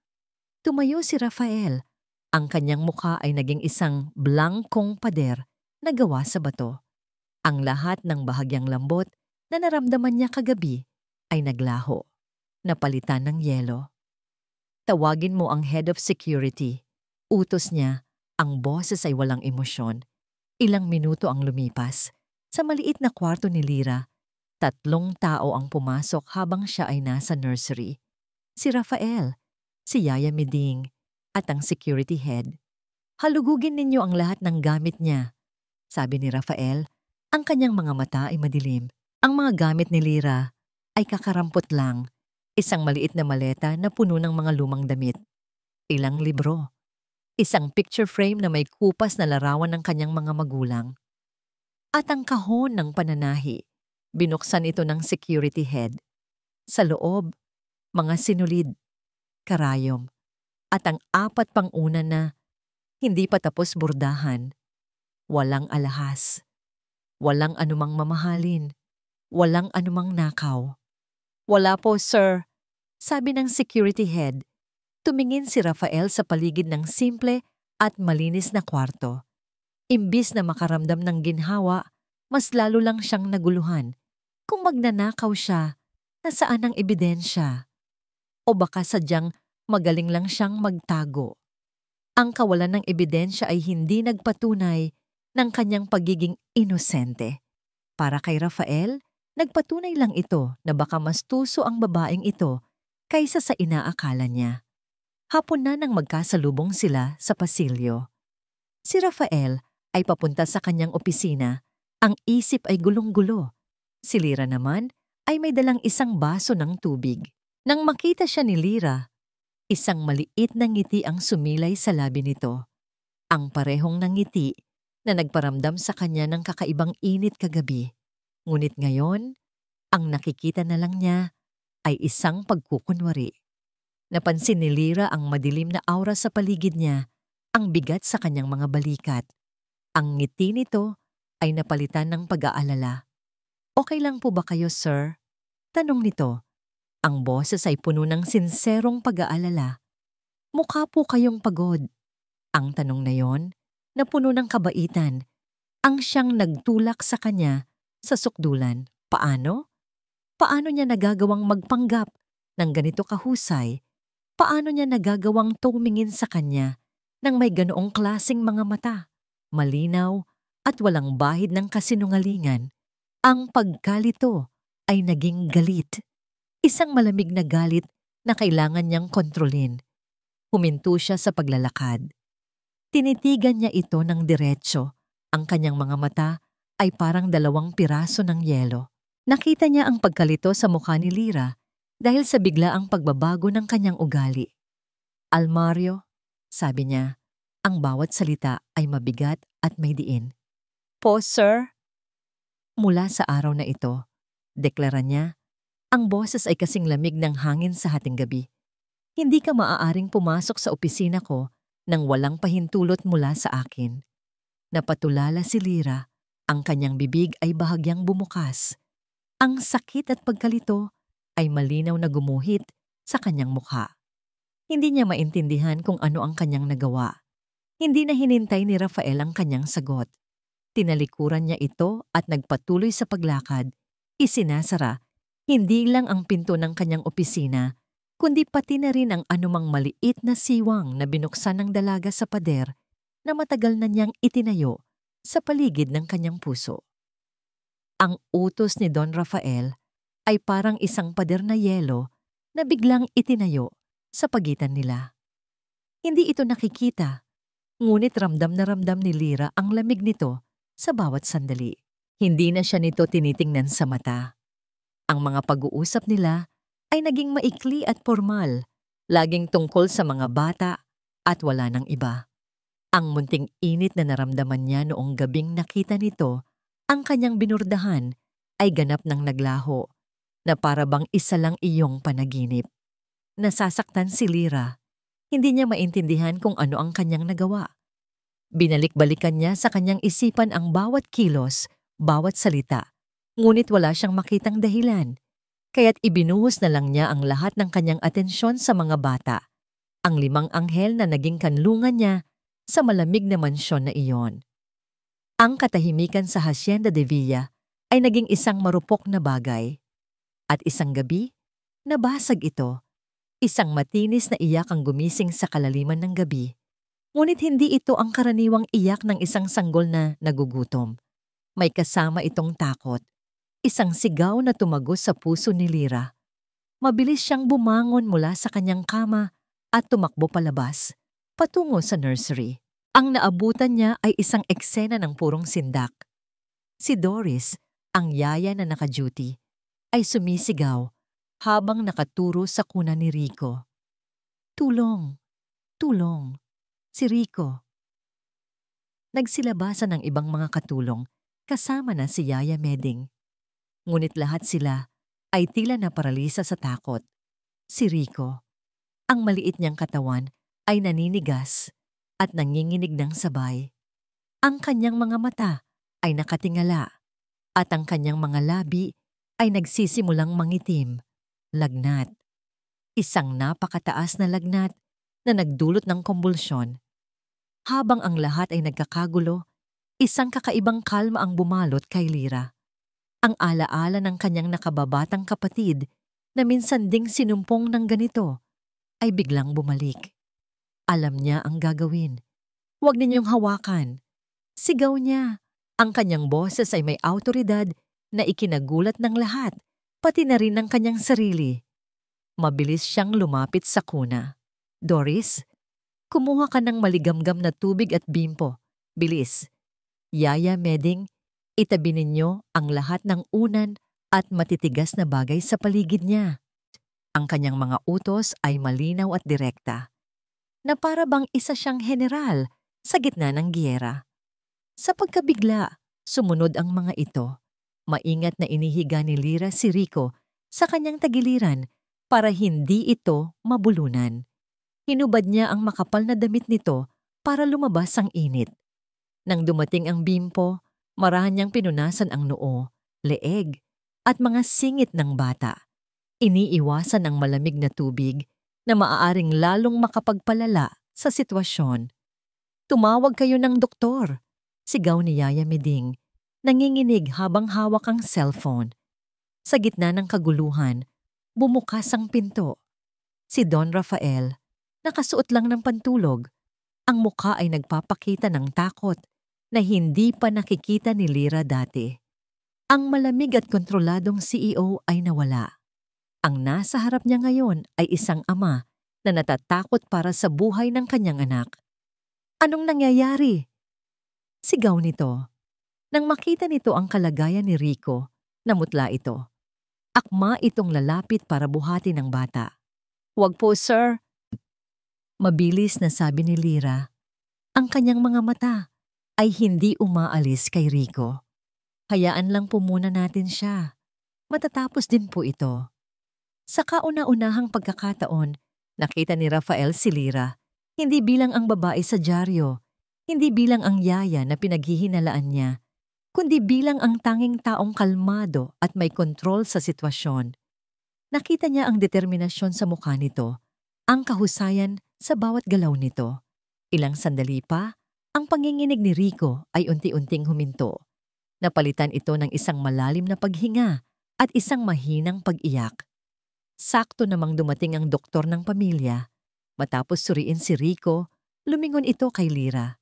Tumayo si Rafael. Ang kanyang mukha ay naging isang blangkong pader na gawa sa bato. Ang lahat ng bahagyang lambot na naramdaman niya kagabi ay naglaho, napalitan ng yelo. Tawagin mo ang head of security. Utos niya, ang boses ay walang emosyon. Ilang minuto ang lumipas. Sa maliit na kwarto ni Lira, 3 tao ang pumasok habang siya ay nasa nursery. Si Rafael, si Yaya Meding, at ang security head. Halugugin ninyo ang lahat ng gamit niya, sabi ni Rafael. Ang kanyang mga mata ay madilim. Ang mga gamit ni Lira ay kakarampot lang. Isang maliit na maleta na puno ng mga lumang damit. Ilang libro. Isang picture frame na may kupas na larawan ng kanyang mga magulang. At ang kahon ng pananahi. Binuksan ito ng security head. Sa loob, mga sinulid, karayom, at ang 4 pang una na hindi pa tapos bordahan. Walang alahas. Walang anumang mamahalin. Walang anumang nakaw. Wala po, sir, sabi ng security head. Tumingin si Rafael sa paligid ng simple at malinis na kwarto. Imbis na makaramdam ng ginhawa, mas lalo lang siyang naguluhan. Kung magnanakaw siya, nasaan ang ebidensya? O baka sadyang magaling lang siyang magtago. Ang kawalan ng ebidensya ay hindi nagpatunay ng kanyang pagiging inosente. Para kay Rafael, nagpatunay lang ito na baka mas tuso ang babaeng ito kaysa sa inaakala niya. Hapon na nang magkasalubong sila sa pasilyo. Si Rafael ay papunta sa kanyang opisina. Ang isip ay gulong-gulo. Si Lira naman ay may dalang isang baso ng tubig. Nang makita siya ni Lira, isang maliit na ngiti ang sumilay sa labi nito. Ang parehong ngiti na nagparamdam sa kanya ng kakaibang init kagabi. Ngunit ngayon, ang nakikita na lang niya ay isang pagkukunwari. Napansin ni Lira ang madilim na aura sa paligid niya, ang bigat sa kanyang mga balikat. Ang ngiti nito ay napalitan ng pag-aalala. Okay lang po ba kayo, sir? Tanong nito. Ang boses ay puno ng sinserong pag-aalala. Mukha po kayong pagod. Ang tanong na yon, na puno ng kabaitan, ang siyang nagtulak sa kanya sa sukdulan. Paano? Paano niya nagagawang magpanggap ng ganito kahusay? Paano niya nagagawang tumingin sa kanya nang may ganoong klaseng mga mata? Malinaw at walang bahid ng kasinungalingan. Ang pagkalito ay naging galit. Isang malamig na galit na kailangan niyang kontrolin. Huminto siya sa paglalakad. Tinitigan niya ito ng diretso. Ang kanyang mga mata ay parang 2 piraso ng yelo. Nakita niya ang pagkalito sa mukha ni Lyra dahil sa biglaang pagbabago ng kanyang ugali. "Almario," sabi niya, ang bawat salita ay mabigat at may diin. "Po, sir?" Mula sa araw na ito, deklara niya, ang boses ay kasing lamig ng hangin sa hating gabi. "Hindi ka maaaring pumasok sa opisina ko nang walang pahintulot mula sa akin." Napatulala si Lyra, ang kanyang bibig ay bahagyang bumukas. Ang sakit at pagkalito ay malinaw na gumuhit sa kanyang mukha. Hindi niya maintindihan kung ano ang kanyang nagawa. Hindi na hinintay ni Rafael ang kanyang sagot. Tinalikuran niya ito at nagpatuloy sa paglakad. Isinasara, hindi lang ang pinto ng kanyang opisina, kundi pati na rin ang anumang maliit na siwang na binuksan ng dalaga sa pader na matagal na niyang itinayo sa paligid ng kanyang puso. Ang utos ni Don Rafael ay parang isang pader na yelo na biglang itinayo sa pagitan nila. Hindi ito nakikita, ngunit ramdam na ramdam ni Lyra ang lamig nito sa bawat sandali. Hindi na siya nito tinitingnan sa mata. Ang mga pag-uusap nila ay naging maikli at formal, laging tungkol sa mga bata at wala ng iba. Ang munting init na naramdaman niya noong gabing nakita nito ang kanyang binurdahan ay ganap ng naglaho na para bang isa lang iyong panaginip. Nasasaktan si Lyra. Hindi niya maintindihan kung ano ang kanyang nagawa. Binalik-balikan niya sa kanyang isipan ang bawat kilos, bawat salita, ngunit wala siyang makitang dahilan. Kaya't ibinuhos na lang niya ang lahat ng kanyang atensyon sa mga bata, ang 5 anghel na naging kanlungan niya sa malamig na mansyon na iyon. Ang katahimikan sa Hacienda de Villa ay naging isang marupok na bagay. At isang gabi, nabasag ito. Isang matinis na iyak ang gumising sa kalaliman ng gabi. Ngunit hindi ito ang karaniwang iyak ng isang sanggol na nagugutom. May kasama itong takot. Isang sigaw na tumagos sa puso ni Lyra. Mabilis siyang bumangon mula sa kanyang kama at tumakbo palabas, patungo sa nursery. Ang naabutan niya ay isang eksena ng purong sindak. Si Doris, ang yaya na naka-duty, ay sumisigaw habang nakaturo sa kuna ni Rico. "Tulong! Tulong! Si Rico!" Nagsilabasan ng ibang mga katulong, kasama na si Yaya Meding. Ngunit lahat sila ay tila naparalisa sa takot. Si Rico, ang maliit niyang katawan, ay naninigas at nanginginig ng sabay. Ang kanyang mga mata ay nakatingala at ang kanyang mga labi ay nagsisimulang mangitim, lagnat. Isang napakataas na lagnat na nagdulot ng kumbulsyon. Habang ang lahat ay nagkakagulo, isang kakaibang kalma ang bumalot kay Lyra. Ang alaala ng kanyang nakababatang kapatid na minsan ding sinumpong ng ganito ay biglang bumalik. Alam niya ang gagawin. "Huwag ninyong hawakan." Sigaw niya. Ang kanyang boses ay may awtoridad na ikinagulat ng lahat, pati na rin ng kanyang sarili. Mabilis siyang lumapit sa kuna. "Doris, kumuha ka ng maligamgam na tubig at bimpo. Bilis. Yaya Meding, itabi ninyo ang lahat ng unan at matitigas na bagay sa paligid niya." Ang kanyang mga utos ay malinaw at direkta, na para bang isa siyang general sa gitna ng giyera. Sa pagkabigla, sumunod ang mga ito. Maingat na inihiga ni Lyra si Rico sa kanyang tagiliran para hindi ito mabulunan. Hinubad niya ang makapal na damit nito para lumabas ang init. Nang dumating ang bimpo, marahan niyang pinunasan ang noo, leeg, at mga singit ng bata. Iniiwasan ang malamig na tubig na maaaring lalong makapagpalala sa sitwasyon. "Tumawag kayo ng doktor," sigaw ni Yaya Meding, nanginginig habang hawak ang cellphone. Sa gitna ng kaguluhan, bumukas ang pinto. Si Don Rafael, nakasuot lang ng pantulog. Ang mukha ay nagpapakita ng takot na hindi pa nakikita ni Lyra dati. Ang malamig at kontroladong CEO ay nawala. Ang nasa harap niya ngayon ay isang ama na natatakot para sa buhay ng kanyang anak. Anong nangyayari? Sigaw nito. Nang makita nito ang kalagayan ni Rico, namutla ito. Akma itong lalapit para buhatin ang bata. "Wag po, sir." Mabilis na sabi ni Lyra. Ang kanyang mga mata ay hindi umaalis kay Rico. "Hayaan lang po muna natin siya. Matatapos din po ito." Sa kauna-unahang pagkakataon, nakita ni Rafael si Lyra, hindi bilang ang babae sa dyaryo, hindi bilang ang yaya na pinaghihinalaan niya, kundi bilang ang tanging taong kalmado at may kontrol sa sitwasyon. Nakita niya ang determinasyon sa mukha nito, ang kahusayan sa bawat galaw nito. Ilang sandali pa, ang panginginig ni Rico ay unti-unting huminto. Napalitan ito ng isang malalim na paghinga at isang mahinang pag-iyak. Sakto namang dumating ang doktor ng pamilya. Matapos suriin si Rico, lumingon ito kay Lyra.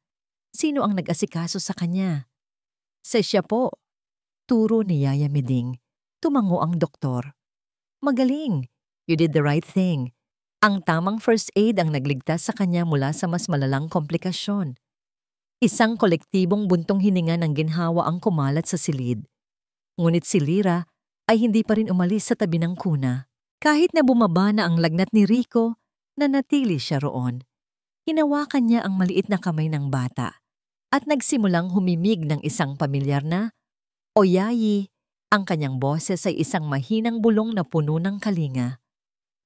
Sino ang nag-asikaso sa kanya? Siya po. Turo ni Yaya Meding. Tumango ang doktor. Magaling. You did the right thing. Ang tamang first aid ang nagligtas sa kanya mula sa mas malalang komplikasyon. Isang kolektibong buntong hininga ng ginhawa ang kumalat sa silid. Ngunit si Lyra ay hindi pa rin umalis sa tabi ng kuna. Kahit na bumaba na ang lagnat ni Rico, nanatili siya roon. Hinawakan niya ang maliit na kamay ng bata at nagsimulang humimig ng isang pamilyar na "Oyayi." Ang kanyang boses ay isang mahinang bulong na puno ng kalinga.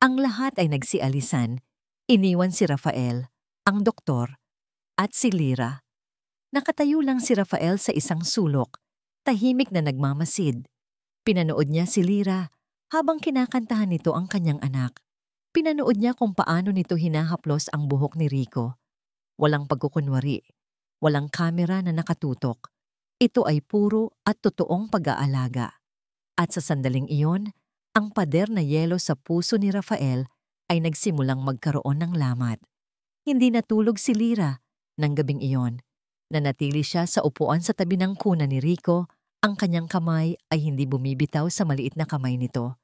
Ang lahat ay nagsialisan. Iniwan si Rafael, ang doktor, at si Lyra. Nakatayo lang si Rafael sa isang sulok, tahimik na nagmamasid. Pinanood niya si Lyra habang kinakantahan nito ang kanyang anak. Pinanood niya kung paano nito hinahaplos ang buhok ni Rico. Walang pagkukunwari, walang kamera na nakatutok. Ito ay puro at totoong pag-aalaga. At sa sandaling iyon, ang pader na yelo sa puso ni Rafael ay nagsimulang magkaroon ng lamat. Hindi natulog si Lyra ng gabing iyon. Nanatili siya sa upuan sa tabi ng kuna ni Rico, ang kanyang kamay ay hindi bumibitaw sa maliit na kamay nito.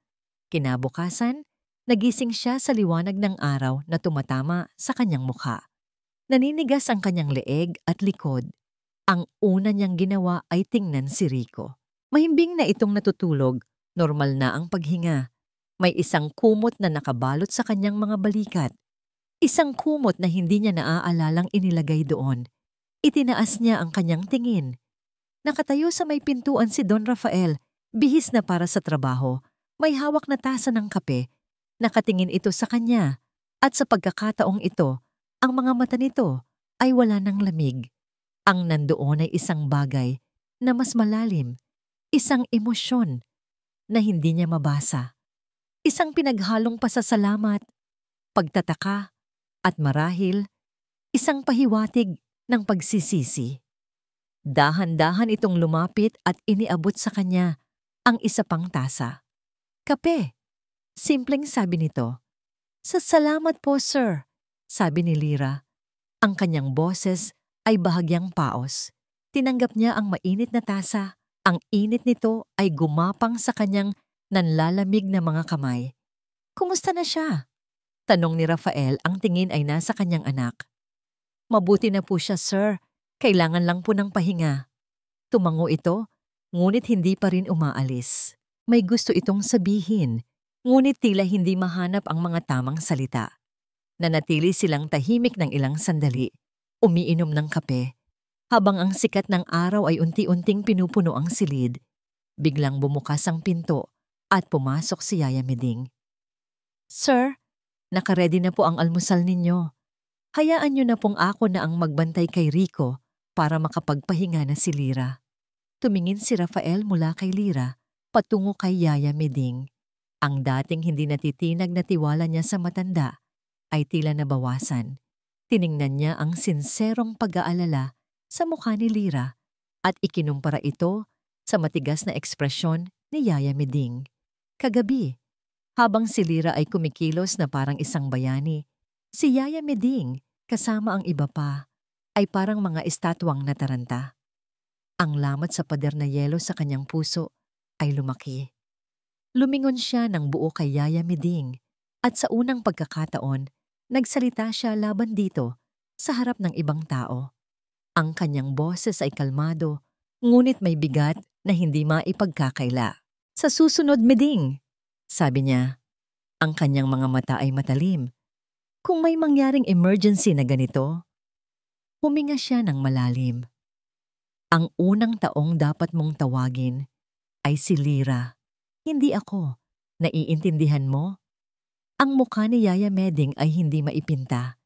Kinabukasan, nagising siya sa liwanag ng araw na tumatama sa kanyang mukha. Naninigas ang kanyang leeg at likod. Ang una niyang ginawa ay tingnan si Rico. Mahimbing na itong natutulog, normal na ang paghinga. May isang kumot na nakabalot sa kanyang mga balikat. Isang kumot na hindi niya naaalalang inilagay doon. Itinaas niya ang kanyang tingin. Nakatayo sa may pintuan si Don Rafael, bihis na para sa trabaho. May hawak na tasa ng kape. Nakatingin ito sa kanya. At sa pagkakataong ito, ang mga mata nito ay wala ng lamig. Ang nandoon ay isang bagay na mas malalim, isang emosyon na hindi niya mabasa. Isang pinaghalong pasasalamat, pagtataka, at marahil, isang pahiwatig ng pagsisisi. Dahan-dahan itong lumapit at iniabot sa kanya ang isa pang tasa. "Kape," simpleng sabi nito. "Salamat po, sir," sabi ni Lyra. Ang kanyang boses ay bahagyang paos. Tinanggap niya ang mainit na tasa. Ang init nito ay gumapang sa kanyang nanlalamig na mga kamay. "Kumusta na siya?" tanong ni Rafael. Ang tingin ay nasa kanyang anak. "Mabuti na po siya, sir. Kailangan lang po ng pahinga." Tumango ito, ngunit hindi pa rin umaalis. May gusto itong sabihin, ngunit tila hindi mahanap ang mga tamang salita. Nanatili silang tahimik ng ilang sandali, umiinom ng kape. Habang ang sikat ng araw ay unti-unting pinupuno ang silid, biglang bumukas ang pinto at pumasok si Yaya Meding. "Sir, nakaredy na po ang almusal ninyo. Hayaan niyo na pong ako na ang magbantay kay Rico para makapagpahinga na si Lyra." Tumingin si Rafael mula kay Lyra patungo kay Yaya Meding. Ang dating hindi natitinag na tiwala niya sa matanda ay tila nabawasan. Tiningnan niya ang sinserong pag-aalala sa mukha ni Lyra at ikinumpara ito sa matigas na ekspresyon ni Yaya Meding. Kagabi, habang si Lyra ay kumikilos na parang isang bayani, si Yaya Meding, kasama ang iba pa, ay parang mga estatwang nataranta. Ang lamat sa pader na yelo sa kanyang puso ay lumaki. Lumingon siya ng buo kay Yaya Meding at sa unang pagkakataon, nagsalita siya laban dito sa harap ng ibang tao. Ang kanyang boses ay kalmado, ngunit may bigat na hindi maipagkakaila. Sa susunod, Meding, sabi niya, ang kanyang mga mata ay matalim. Kung may mangyaring emergency na ganito, huminga siya ng malalim. Ang unang taong dapat mong tawagin ay si Lyra, hindi ako. Naiintindihan mo? Ang mukha ni Yaya Meding ay hindi maipinta.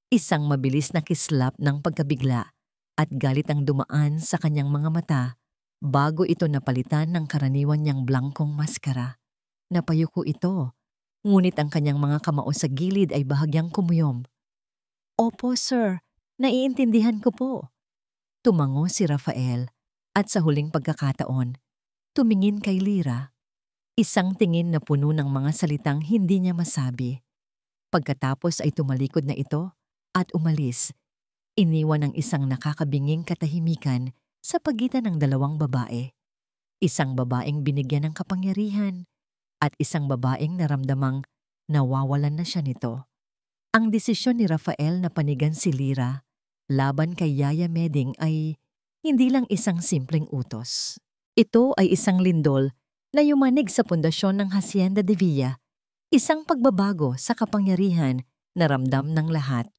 Isang mabilis na kislap ng pagkabigla at galit ang dumaan sa kanyang mga mata bago ito napalitan ng karaniwan niyang blangkong maskara. Napayuko ito, ngunit ang kanyang mga kamao sa gilid ay bahagyang kumuyom. Opo, sir. Naiintindihan ko po. Tumango si Rafael at sa huling pagkakataon, tumingin kay Lyra. Isang tingin na puno ng mga salitang hindi niya masabi. Pagkatapos ay tumalikod na ito at umalis. Iniwan ang isang nakakabinging katahimikan sa pagitan ng dalawang babae. Isang babaeng binigyan ng kapangyarihan at isang babaeng naramdamang nawawalan na siya nito. Ang desisyon ni Rafael na panigan si Lyra laban kay Yaya Meding ay hindi lang isang simpleng utos. Ito ay isang lindol na yumanig sa pundasyon ng Hacienda de Villa, isang pagbabago sa kapangyarihan na ramdam ng lahat.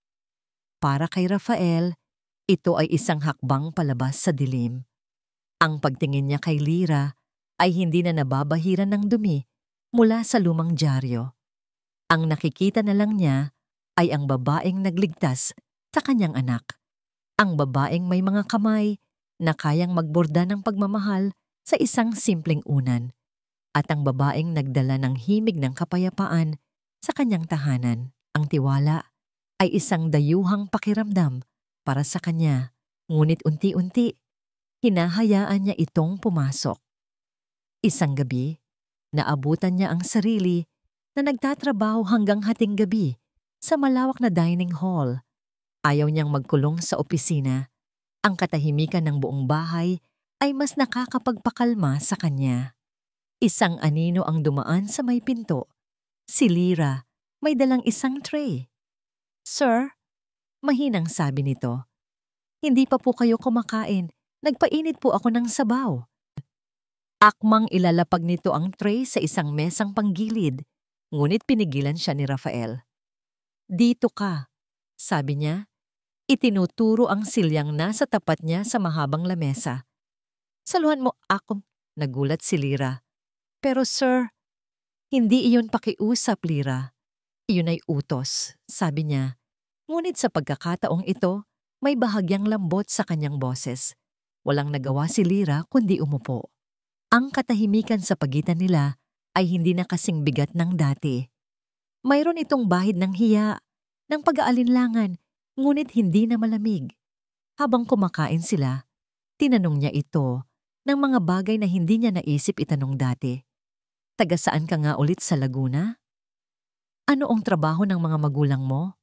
Para kay Rafael, ito ay isang hakbang palabas sa dilim. Ang pagtingin niya kay Lyra ay hindi na nababahiran ng dumi mula sa lumang dyaryo. Ang nakikita na lang niya ay ang babaeng nagligtas sa kanyang anak. Ang babaeng may mga kamay na kayang magborda ng pagmamahal sa isang simpleng unan. At ang babaeng nagdala ng himig ng kapayapaan sa kanyang tahanan. Ang tiwala ay isang dayuhang pakiramdam para sa kanya, ngunit unti-unti, hinahayaan niya itong pumasok. Isang gabi, naabutan niya ang sarili na nagtatrabaho hanggang hating gabi sa malawak na dining hall. Ayaw niyang magkulong sa opisina. Ang katahimikan ng buong bahay ay mas nakakapagpakalma sa kanya. Isang anino ang dumaan sa may pinto. Si Lyra, may dalang isang tray. Sir, mahinang sabi nito. Hindi pa po kayo kumakain. Nagpainit po ako ng sabaw. Akmang ilalapag nito ang tray sa isang mesang panggilid, ngunit pinigilan siya ni Rafael. Dito ka, sabi niya. Itinuturo ang silyang nasa tapat niya sa mahabang lamesa. Saluhan mo ako, nagulat si Lyra. Pero sir, hindi iyon pakiusap, Lyra. Iyon ay utos, sabi niya. Ngunit sa pagkakataong ito, may bahagyang lambot sa kanyang boses. Walang nagawa si Lyra kundi umupo. Ang katahimikan sa pagitan nila ay hindi na kasing bigat ng dati. Mayroon itong bahid ng hiya, ng pag-aalinlangan, ngunit hindi na malamig. Habang kumakain sila, tinanong niya ito ng mga bagay na hindi niya naisip itanong dati. Taga saan ka nga ulit sa Laguna? Ano ang trabaho ng mga magulang mo?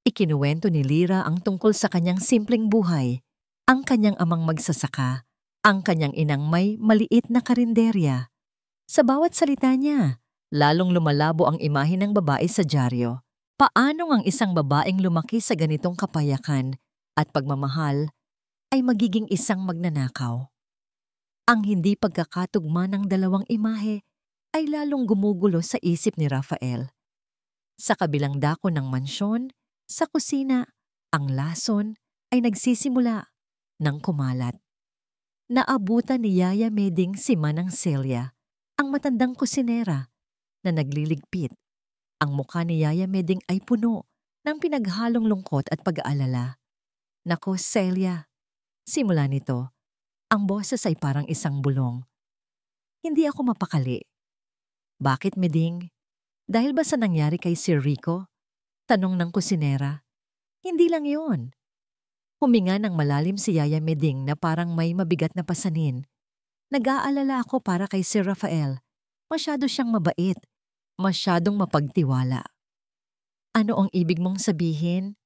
Ikinuwento ni Lyra ang tungkol sa kanyang simpleng buhay, ang kanyang amang magsasaka, ang kanyang inang may maliit na karinderya. Sa bawat salita niya, lalong lumalabo ang imahe ng babae sa dyaryo. Paano ang isang babaeng lumaki sa ganitong kapayakan at pagmamahal ay magiging isang magnanakaw? Ang hindi pagkakatugma ng dalawang imahe ay lalong gumugulo sa isip ni Rafael. Sa kabilang dako ng mansyon, sa kusina, ang lason ay nagsisimula ng kumalat. Naabutan ni Yaya Meding si Manang Celia, ang matandang kusinera na nagliligpit. Ang mukha ni Yaya Meding ay puno ng pinaghalong lungkot at pag-aalala. Nako, Celia, simula nito, ang boses ay parang isang bulong. Hindi ako mapakali. Bakit, Meding? Dahil ba sa nangyari kay Sir Rico? Tanong ng kusinera. Hindi lang yon. Huminga ng malalim si Yaya Meding na parang may mabigat na pasanin. Nag-aalala ako para kay Sir Rafael. Masyado siyang mabait. Masyadong mapagtiwala. Ano ang ibig mong sabihin?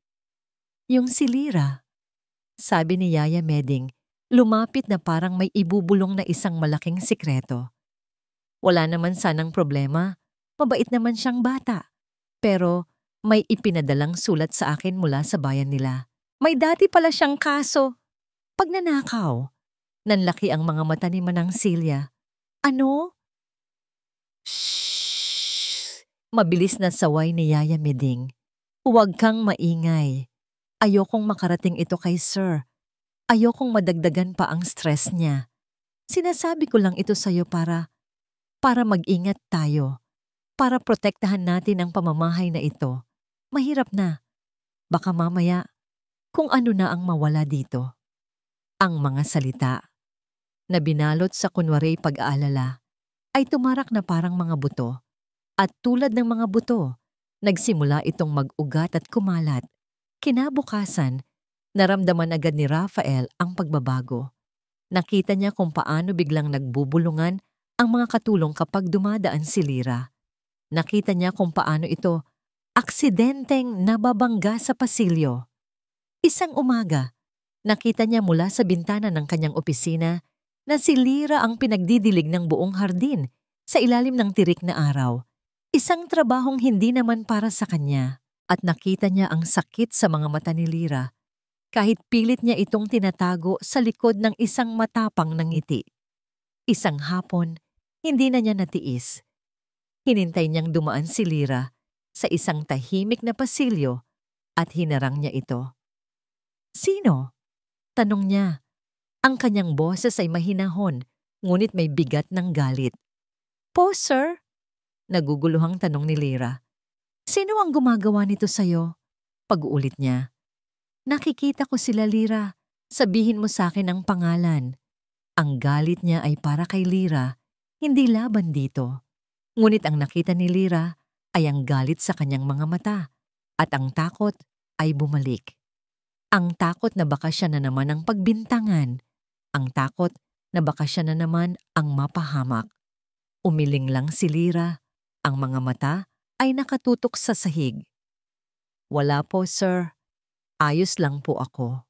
Yung si Lyra. Sabi ni Yaya Meding, lumapit na parang may ibubulong na isang malaking sikreto. Wala naman sanang problema. Mabait naman siyang bata. Pero May ipinadalang sulat sa akin mula sa bayan nila. May dati pala siyang kaso. Pagnanakaw. Nanlaki ang mga mata ni Manang Celia. Ano? Shhh! Mabilis na saway ni Yaya Meding. Huwag kang maingay. Ayokong makarating ito kay Sir. Ayokong madagdagan pa ang stress niya. Sinasabi ko lang ito sa'yo para mag-ingat tayo. Para protektahan natin ang pamamahay na ito. Mahirap na. Baka mamaya, kung ano na ang mawala dito. Ang mga salita na binalot sa kunwaray pag-aalala ay tumarak na parang mga buto. At tulad ng mga buto, nagsimula itong mag-ugat at kumalat. Kinabukasan, naramdaman agad ni Rafael ang pagbabago. Nakita niya kung paano biglang nagbubulungan ang mga katulong kapag dumadaan si Lyra. Nakita niya kung paano ito aksidenteng nababangga sa pasilyo. Isang umaga, nakita niya mula sa bintana ng kanyang opisina na si Lyra ang pinagdidilig ng buong hardin sa ilalim ng tirik na araw. Isang trabahong hindi naman para sa kanya at nakita niya ang sakit sa mga mata ni Lyra kahit pilit niya itong tinatago sa likod ng isang matapang na ngiti. Isang hapon, hindi na niya natiis. Hinintay niyang dumaan si Lyra sa isang tahimik na pasilyo at hinarang niya ito. Sino? Tanong niya. Ang kanyang boses ay mahinahon, ngunit may bigat ng galit. Po, sir? Naguguluhang tanong ni Lyra. Sino ang gumagawa nito sa'yo? Pag-uulit niya. Nakikita ko sila, Lyra. Sabihin mo sa akin ang pangalan. Ang galit niya ay para kay Lyra, hindi laban dito. Ngunit ang nakita ni Lyra ay ang galit sa kanyang mga mata at ang takot ay bumalik. Ang takot na baka siya na naman ang pagbintangan. Ang takot na baka siya na naman ang mapahamak. Umiling lang si Lyra. Ang mga mata ay nakatutok sa sahig. Wala po, sir. Ayos lang po ako.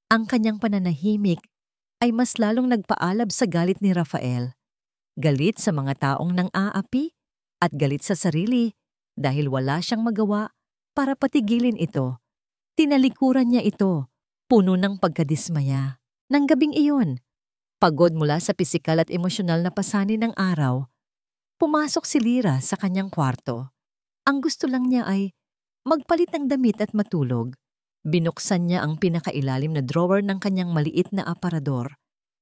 Ang kanyang pananahimik ay mas lalong nagpaalab sa galit ni Rafael. Galit sa mga taong nang-aapi at galit sa sarili dahil wala siyang magawa para patigilin ito. Tinalikuran niya ito, puno ng pagkadismaya. Nang gabing iyon, pagod mula sa pisikal at emosyonal na pasanin ng araw, pumasok si Lyra sa kanyang kwarto. Ang gusto lang niya ay magpalit ng damit at matulog. Binuksan niya ang pinakailalim na drawer ng kanyang maliit na aparador,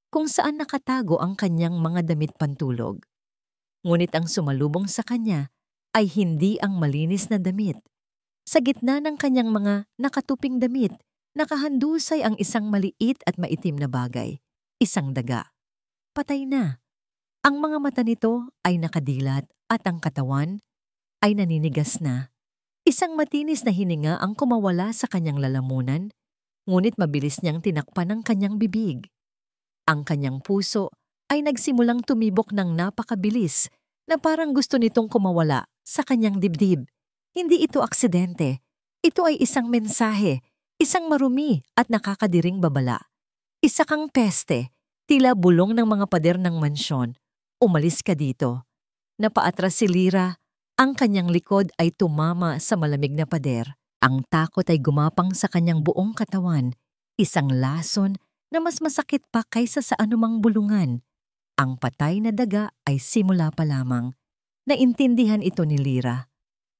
kung saan nakatago ang kanyang mga damit pantulog. Ngunit ang sumalubong sa kanya ay hindi ang malinis na damit. Sa gitna ng kanyang mga nakatuping damit, nakahandusay ang isang maliit at maitim na bagay, isang daga. Patay na. Ang mga mata nito ay nakadilat at ang katawan ay naninigas na. Isang matinis na hininga ang kumawala sa kanyang lalamunan, ngunit mabilis niyang tinakpan ang kanyang bibig. Ang kanyang puso ay nagsimulang tumibok ng napakabilis na parang gusto nitong kumawala sa kanyang dibdib. Hindi ito aksidente. Ito ay isang mensahe, isang marumi at nakakadiring babala. Isa kang peste, tila bulong ng mga pader ng mansyon. Umalis ka dito. Napaatras si Lyra. Ang kanyang likod ay tumama sa malamig na pader. Ang takot ay gumapang sa kanyang buong katawan. Isang lason na mas masakit pa kaysa sa anumang bulungan. Ang patay na daga ay simula pa lamang. Naintindihan ito ni Lyra.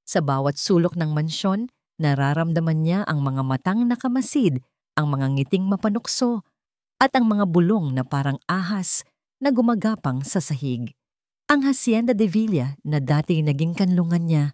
Sa bawat sulok ng mansyon, nararamdaman niya ang mga matang nakamasid, ang mga ngiting mapanukso, at ang mga bulong na parang ahas na gumagapang sa sahig. Ang Hacienda de Villa na dati naging kanlungan niya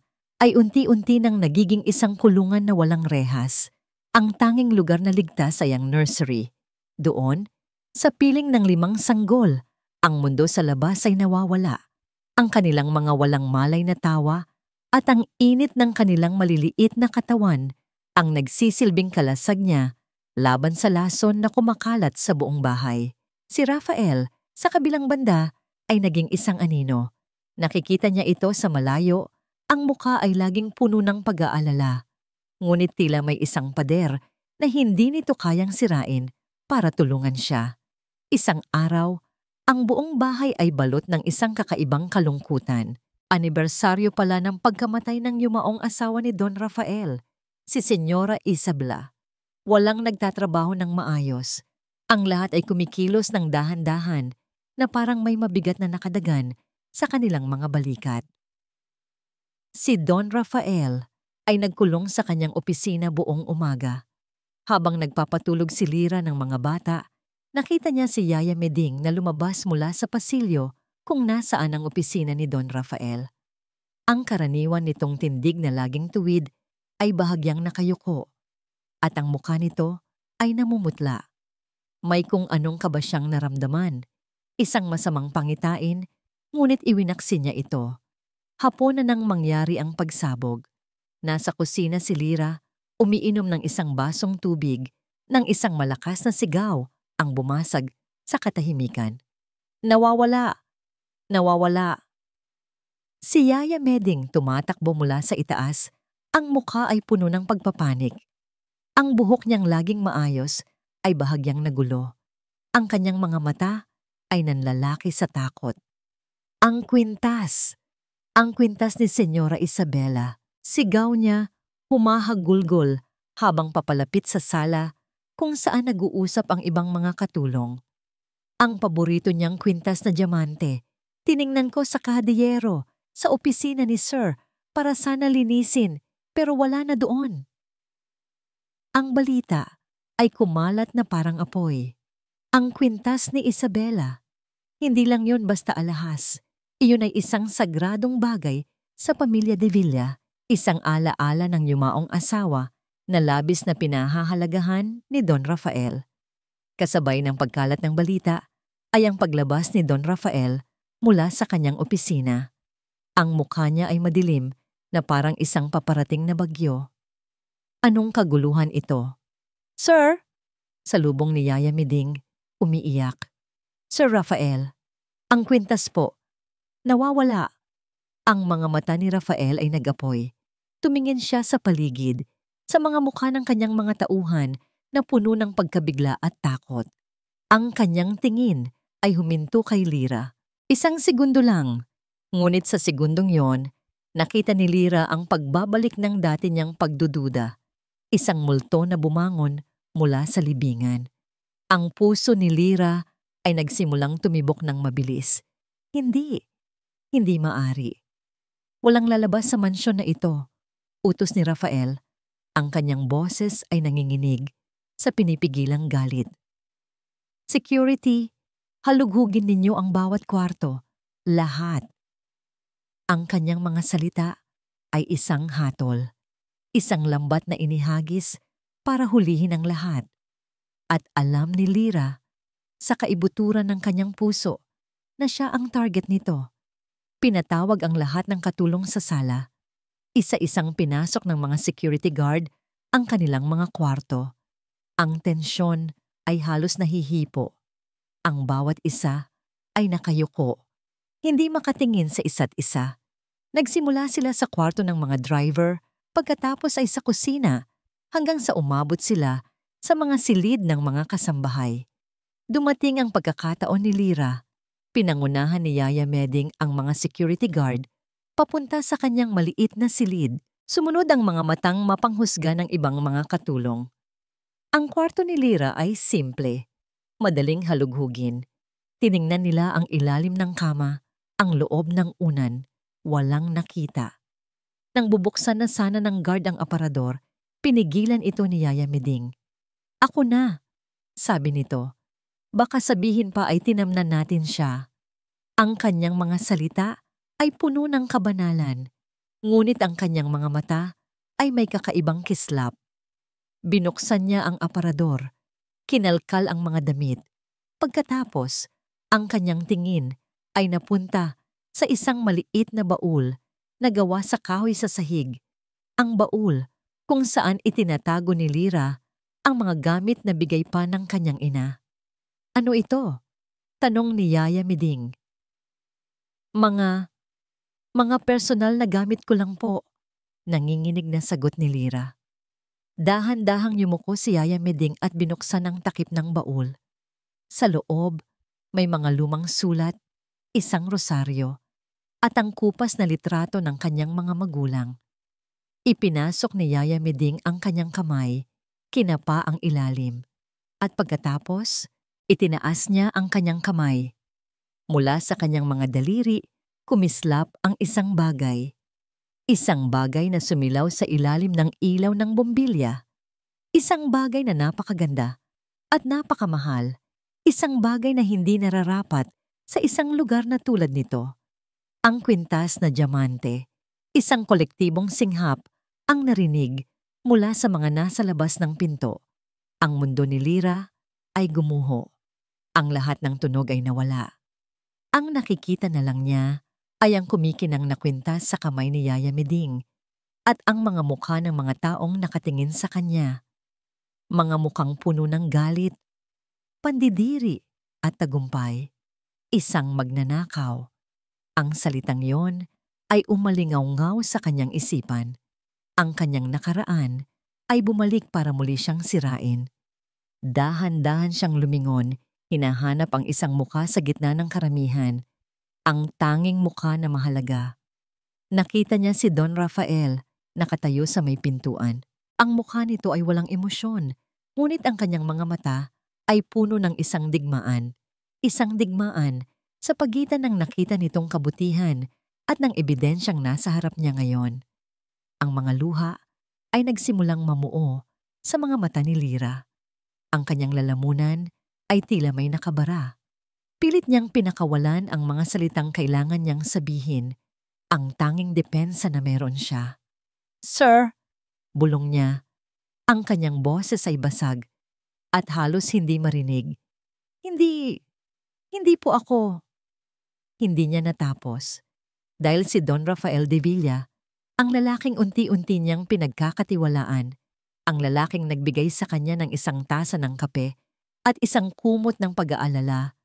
ay unti-unti nang nagiging isang kulungan na walang rehas. Ang tanging lugar na ligtas ay ang nursery. Doon, sa piling ng 5 sanggol, ang mundo sa labas ay nawawala. Ang kanilang mga walang malay na tawa at ang init ng kanilang maliliit na katawan ang nagsisilbing kalasag niya laban sa lason na kumakalat sa buong bahay. Si Rafael, sa kabilang banda, ay naging isang anino. Nakikita niya ito sa malayo, ang mukha ay laging puno ng pag-aalala. Ngunit tila may isang pader na hindi nito kayang sirain para tulungan siya. Isang araw, ang buong bahay ay balot ng isang kakaibang kalungkutan. Anibersaryo pala ng pagkamatay ng yumaong asawa ni Don Rafael, si Senyora Isabela. Walang nagtatrabaho ng maayos. Ang lahat ay kumikilos ng dahan-dahan na parang may mabigat na nakadagan sa kanilang mga balikat. Si Don Rafael ay nagkulong sa kanyang opisina buong umaga. Habang nagpapatulog si Lira ng mga bata, nakita niya si Yaya Meding na lumabas mula sa pasilyo kung nasaan ang opisina ni Don Rafael. Ang karaniwan nitong tindig na laging tuwid ay bahagyang nakayuko at ang mukha nito ay namumutla. May kung anong kaba siyang naramdaman, isang masamang pangitain, ngunit iwinaksi niya ito. Hapon na nang mangyari ang pagsabog. Nasa kusina si Lira, umiinom ng isang basong tubig nang isang malakas na sigaw ang bumasag sa katahimikan. Nawawala! Nawawala! Si Yaya Meding tumatakbo mula sa itaas, ang mukha ay puno ng pagpapanik. Ang buhok niyang laging maayos ay bahagyang nagulo. Ang kanyang mga mata ay nanlalaki sa takot. Ang kwintas! Ang kwintas ni Senyora Isabela. Sigaw niya, humahagulgol habang papalapit sa sala kung saan nag-uusap ang ibang mga katulong. Ang paborito niyang kwintas na diamante, tiningnan ko sa kahadiyero, sa opisina ni Sir para sana linisin pero wala na doon. Ang balita ay kumalat na parang apoy. Ang kwintas ni Isabela. Hindi lang yon basta alahas. Iyon ay isang sagradong bagay sa pamilya de Villa, isang alaala ng yumaong asawa na labis na pinahahalagahan ni Don Rafael. Kasabay ng pagkalat ng balita ay ang paglabas ni Don Rafael mula sa kanyang opisina. Ang mukha niya ay madilim na parang isang paparating na bagyo. Anong kaguluhan ito? Sir! Salubong ni Yaya Meding, umiiyak. Sir Rafael, ang kwintas po. Nawawala. Ang mga mata ni Rafael ay nag-apoy. Tumingin siya sa paligid, sa mga mukha ng kanyang mga tauhan na puno ng pagkabigla at takot. Ang kanyang tingin ay huminto kay Lira. Isang segundo lang. Ngunit sa segundong yon, nakita ni Lira ang pagbabalik ng dati niyang pagdududa. Isang multo na bumangon mula sa libingan. Ang puso ni Lira ay nagsimulang tumibok ng mabilis. Hindi maari. Walang lalabas sa mansyon na ito. Utos ni Rafael. Ang kanyang boses ay nanginginig sa pinipigilang galit. Security, halughugin ninyo ang bawat kwarto. Lahat. Ang kanyang mga salita ay isang hatol. Isang lambat na inihagis para hulihin ang lahat. At alam ni Lira, sa kaibuturan ng kanyang puso, na siya ang target nito. Pinatawag ang lahat ng katulong sa sala. Isa-isang pinasok ng mga security guard ang kanilang mga kwarto. Ang tensyon ay halos nahihipo. Ang bawat isa ay nakayuko. Hindi makatingin sa isa't isa. Nagsimula sila sa kwarto ng mga driver, pagkatapos ay sa kusina, hanggang sa umabot sila sa mga silid ng mga kasambahay. Dumating ang pagkakataon ni Lira. Pinangunahan ni Yaya Meding ang mga security guard papunta sa kanyang maliit na silid. Sumunod ang mga matang mapanghusga ng ibang mga katulong. Ang kwarto ni Lira ay simple, madaling halughugin. Tiningnan nila ang ilalim ng kama, ang loob ng unan, walang nakita. Nang bubuksan na sana ng guard ang aparador, pinigilan ito ni Yaya Meding. Ako na, sabi nito. Baka sabihin pa ay tinamnan natin siya. Ang kanyang mga salita ay puno ng kabanalan, ngunit ang kanyang mga mata ay may kakaibang kislap. Binuksan niya ang aparador, kinalkal ang mga damit. Pagkatapos, ang kanyang tingin ay napunta sa isang maliit na baul na gawa sa kahoy sa sahig. Ang baul kung saan itinatago ni Lira ang mga gamit na bigay pa ng kanyang ina. Ano ito? Tanong ni Yaya Meding. Mga personal na gamit ko lang po. Nanginginig na sagot ni Lira. Dahan-dahang yumuko si Yaya Meding at binuksan ang takip ng baul. Sa loob, may mga lumang sulat, isang rosaryo, at ang kupas na litrato ng kanyang mga magulang. Ipinasok ni Yaya Meding ang kanyang kamay, kinapa ang ilalim, at pagkatapos, itinaas niya ang kanyang kamay. Mula sa kanyang mga daliri, kumislap ang isang bagay. Isang bagay na sumilaw sa ilalim ng ilaw ng bombilya. Isang bagay na napakaganda at napakamahal. Isang bagay na hindi nararapat sa isang lugar na tulad nito. Ang kwintas na diamante, isang kolektibong singhap ang narinig mula sa mga nasa labas ng pinto. Ang mundo ni Lyra ay gumuho. Ang lahat ng tunog ay nawala. Ang nakikita na lang niya ay ang kumikinang na kwintas sa kamay ni Yaya Meding at ang mga mukha ng mga taong nakatingin sa kanya. Mga mukhang puno ng galit, pandidiri at tagumpay. Isang magnanakaw. Ang salitang yon ay umalingaw-ngaw sa kanyang isipan. Ang kanyang nakaraan ay bumalik para muli siyang sirain. Dahan-dahan siyang lumingon, hinahanap ang isang mukha sa gitna ng karamihan. Ang tanging mukha na mahalaga. Nakita niya si Don Rafael, nakatayo sa may pintuan. Ang mukha nito ay walang emosyon, ngunit ang kanyang mga mata ay puno ng isang digmaan. Isang digmaan sa pagitan ng nakita nitong kabutihan at ng ebidensyang nasa harap niya ngayon. Ang mga luha ay nagsimulang mamuo sa mga mata ni Lyra. Ang kanyang lalamunan ay tila may nakabara. Pilit niyang pinakawalan ang mga salitang kailangan niyang sabihin, ang tanging depensa na meron siya. "Sir," bulong niya. Ang kanyang boses ay basag at halos hindi marinig. Hindi po ako." Hindi niya natapos. Dahil si Don Rafael de Villa, ang lalaking unti-unti niyang pinagkakatiwalaan, ang lalaking nagbigay sa kanya ng isang tasa ng kape at isang kumot ng pag-aalala,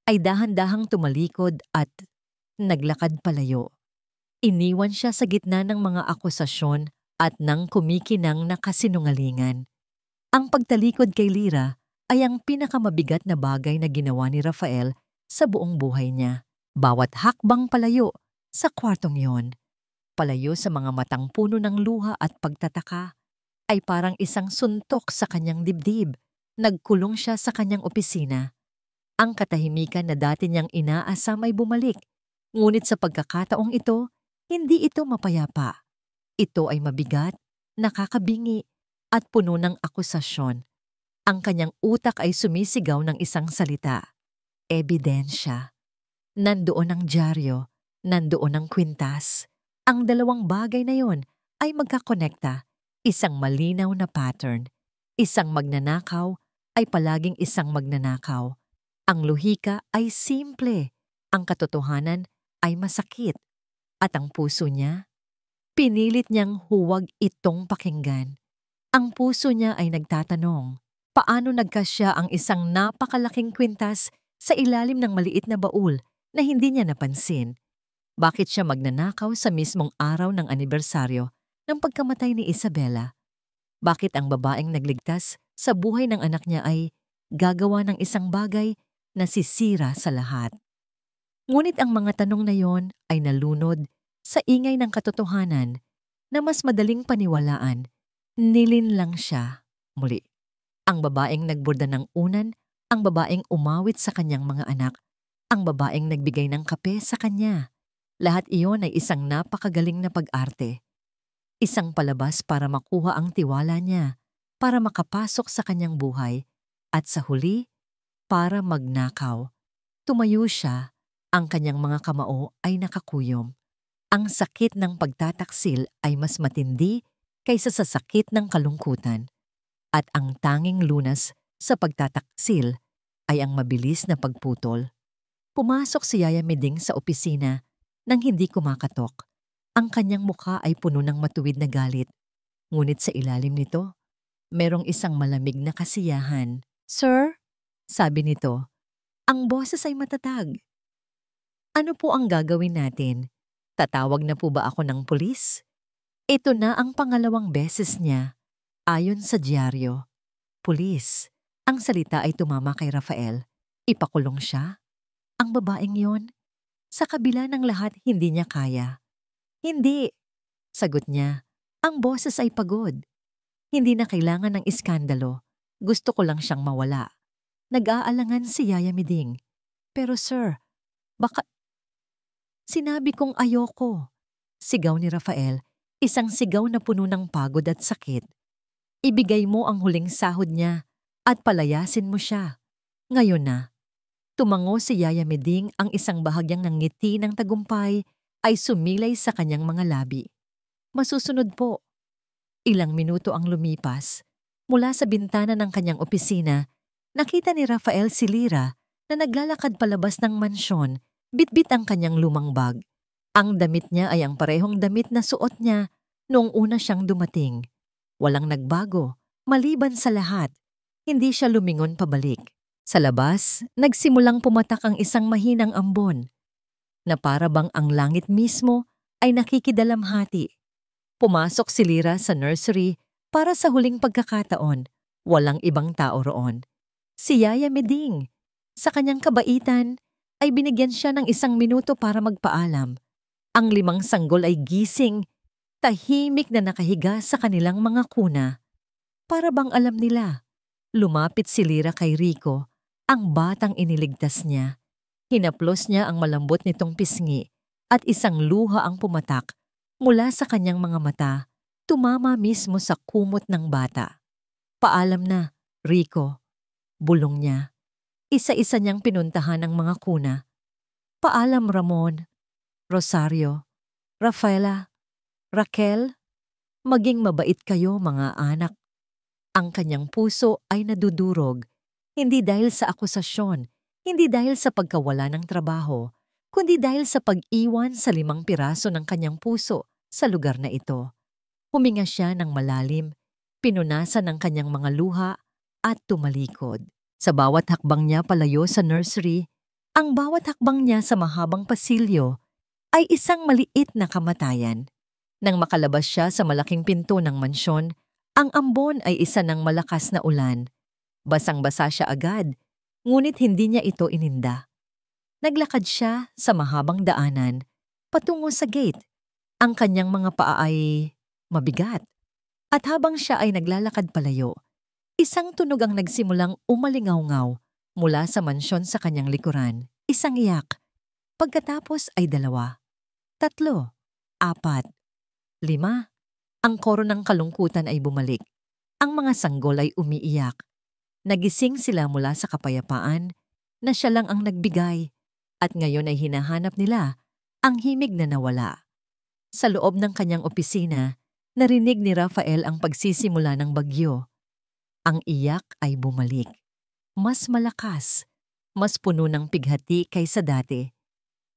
ay dahan-dahang tumalikod at naglakad palayo. Iniwan siya sa gitna ng mga akusasyon at ng kumikinang na kasinungalingan. Ang pagtalikod kay Lyra ay ang pinakamabigat na bagay na ginawa ni Rafael sa buong buhay niya. Bawat hakbang palayo sa kwartong yon, palayo sa mga matang puno ng luha at pagtataka, ay parang isang suntok sa kanyang dibdib. Nagkulong siya sa kanyang opisina. Ang katahimikan na dati niyang inaasam ay bumalik, ngunit sa pagkakataong ito, hindi ito mapayapa. Ito ay mabigat, nakakabingi, at puno ng akusasyon. Ang kanyang utak ay sumisigaw ng isang salita, ebidensya. Nandoon ang dyaryo, nandoon ang kwintas. Ang dalawang bagay na yon ay magkakonekta, isang malinaw na pattern. Isang magnanakaw ay palaging isang magnanakaw. Ang lohika ay simple, ang katotohanan ay masakit. At ang puso niya, pinilit niyang huwag itong pakinggan. Ang puso niya ay nagtatanong, paano nagkasya ang isang napakalaking kwintas sa ilalim ng maliit na baul na hindi niya napansin? Bakit siya magnanakaw sa mismong araw ng anibersaryo ng pagkamatay ni Isabela? Bakit ang babaeng nagligtas sa buhay ng anak niya ay gagawa ng isang bagay na sisira sa lahat? Ngunit ang mga tanong na yon ay nalunod sa ingay ng katotohanan na mas madaling paniwalaan. Nilinlang siya muli. Ang babaeng nagborda ng unan, ang babaeng umawit sa kanyang mga anak, ang babaeng nagbigay ng kape sa kanya. Lahat iyon ay isang napakagaling na pag-arte. Isang palabas para makuha ang tiwala niya, para makapasok sa kanyang buhay, at sa huli, para magnakaw. Tumayo siya, ang kanyang mga kamao ay nakakuyom. Ang sakit ng pagtataksil ay mas matindi kaysa sa sakit ng kalungkutan. At ang tanging lunas sa pagtataksil ay ang mabilis na pagputol. Pumasok si Yaya Meding sa opisina nang hindi kumakatok. Ang kanyang mukha ay puno ng matuwid na galit. Ngunit sa ilalim nito, merong isang malamig na kasiyahan. "Sir," sabi nito, ang boses ay matatag. "Ano po ang gagawin natin? Tatawag na po ba ako ng pulis?" Ito na ang pangalawang beses niya. Ayon sa dyaryo, pulis. Ang salita ay tumama kay Rafael. Ipakulong siya? Ang babaeng yon? Sa kabila ng lahat, hindi niya kaya. Hindi, sagot niya. Ang boses ay pagod. Hindi na kailangan ng iskandalo. Gusto ko lang siyang mawala. Nag-aalangan si Yaya Miding. Pero sir, baka... Sinabi kong ayoko. Sigaw ni Rafael, isang sigaw na puno ng pagod at sakit. Ibigay mo ang huling sahod niya at palayasin mo siya. Ngayon na. Tumango si Yaya Miding, ang isang bahagyang ng ngiti ng tagumpay ay sumilay sa kanyang mga labi. Masusunod po. Ilang minuto ang lumipas. Mula sa bintana ng kanyang opisina, nakita ni Rafael si Lyra na naglalakad palabas ng mansyon, bitbit ang kanyang lumang bag. Ang damit niya ay ang parehong damit na suot niya noong una siyang dumating. Walang nagbago, maliban sa lahat. Hindi siya lumingon pabalik. Sa labas, nagsimulang pumatak ang isang mahinang ambon, na para bang ang langit mismo ay nakikidalamhati. Pumasok si Lyra sa nursery para sa huling pagkakataon. Walang ibang tao roon. Si Yaya Miding. Sa kanyang kabaitan, ay binigyan siya ng 1 minuto para magpaalam. Ang 5 sanggol ay gising, tahimik na nakahiga sa kanilang mga kuna. Para bang alam nila. Lumapit si Lyra kay Rico, ang batang iniligtas niya. Hinaplos niya ang malambot nitong pisngi at isang luha ang pumatak mula sa kanyang mga mata, tumama mismo sa kumot ng bata. Paalam na, Rico. Bulong niya. Isa-isa niyang pinuntahan ang mga kuna. Paalam, Ramon, Rosario, Rafaela, Raquel, maging mabait kayo mga anak. Ang kanyang puso ay nadudurog, hindi dahil sa akusasyon, hindi dahil sa pagkawala ng trabaho, kundi dahil sa pag-iwan sa 5 piraso ng kanyang puso sa lugar na ito. Huminga siya ng malalim, pinunasan ng kanyang mga luha at tumalikod. Sa bawat hakbang niya palayo sa nursery, ang bawat hakbang niya sa mahabang pasilyo ay isang maliit na kamatayan. Nang makalabas siya sa malaking pinto ng mansyon, ang ambon ay isa ng malakas na ulan. Basang-basa siya agad, ngunit hindi niya ito ininda. Naglakad siya sa mahabang daanan, patungo sa gate. Ang kanyang mga paa ay mabigat. At habang siya ay naglalakad palayo, isang tunog ang nagsimulang umalingaw-ngaw mula sa mansyon sa kanyang likuran. Isang iyak. Pagkatapos ay 2, 3, 4, 5. Ang koro ng kalungkutan ay bumalik. Ang mga sanggol ay umiiyak. Nagising sila mula sa kapayapaan na siya lang ang nagbigay at ngayon ay hinahanap nila ang himig na nawala. Sa loob ng kanyang opisina, narinig ni Rafael ang pagsisimula ng bagyo. Ang iyak ay bumalik. Mas malakas, mas puno ng pighati kaysa dati.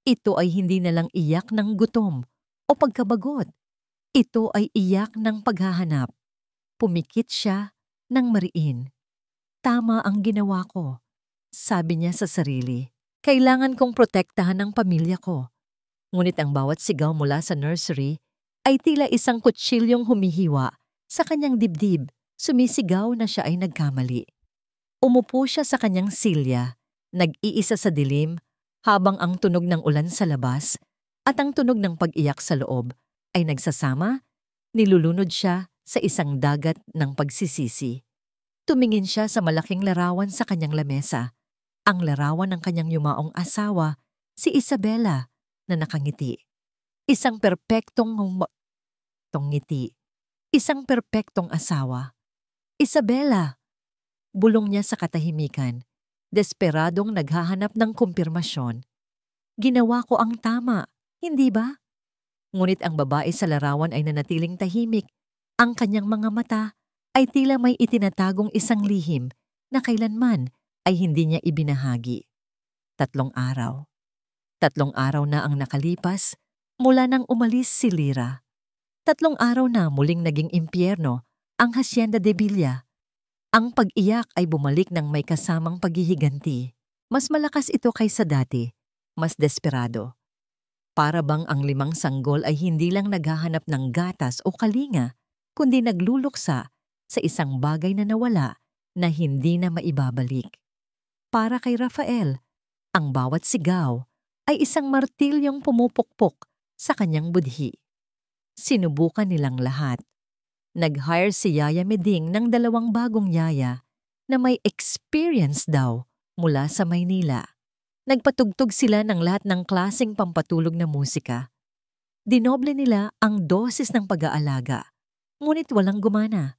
Ito ay hindi na lang iyak ng gutom o pagkabagot. Ito ay iyak ng paghahanap. Pumikit siya ng mariin. Tama ang ginawa ko, sabi niya sa sarili. Kailangan kong protektahan ang pamilya ko. Ngunit ang bawat sigaw mula sa nursery ay tila isang kutsilyong humihiwa sa kanyang dibdib. Sumisigaw na siya ay nagkamali. Umupo siya sa kanyang silya, nag-iisa sa dilim, habang ang tunog ng ulan sa labas at ang tunog ng pag-iyak sa loob ay nagsasama. Nilulunod siya sa isang dagat ng pagsisisi. Tumingin siya sa malaking larawan sa kanyang lamesa, ang larawan ng kanyang yumaong asawa, si Isabela, na nakangiti. Isang perpektong ngiti. Isang perpektong asawa. Isabela! Bulong niya sa katahimikan, desperadong naghahanap ng kumpirmasyon. Ginawa ko ang tama, hindi ba? Ngunit ang babae sa larawan ay nanatiling tahimik. Ang kanyang mga mata ay tila may itinatagong isang lihim na kailanman ay hindi niya ibinahagi. 3 araw. 3 araw na ang nakalipas mula nang umalis si Lyra. 3 araw na muling naging impyerno ang Hacienda de Villa. Ang pag-iyak ay bumalik ng may kasamang paghihiganti. Mas malakas ito kaysa dati, mas desperado. Para bang ang 5 sanggol ay hindi lang naghahanap ng gatas o kalinga, kundi nagluluksa sa isang bagay na nawala na hindi na maibabalik. Para kay Rafael, ang bawat sigaw, ay isang martilyong pumupukpok sa kanyang budhi. Sinubukan nilang lahat. Nag-hire si Yaya Meding ng 2 bagong yaya na may experience daw mula sa Maynila. Nagpatugtog sila ng lahat ng klaseng pampatulog na musika. Dinoble nila ang dosis ng pag-aalaga, ngunit walang gumana.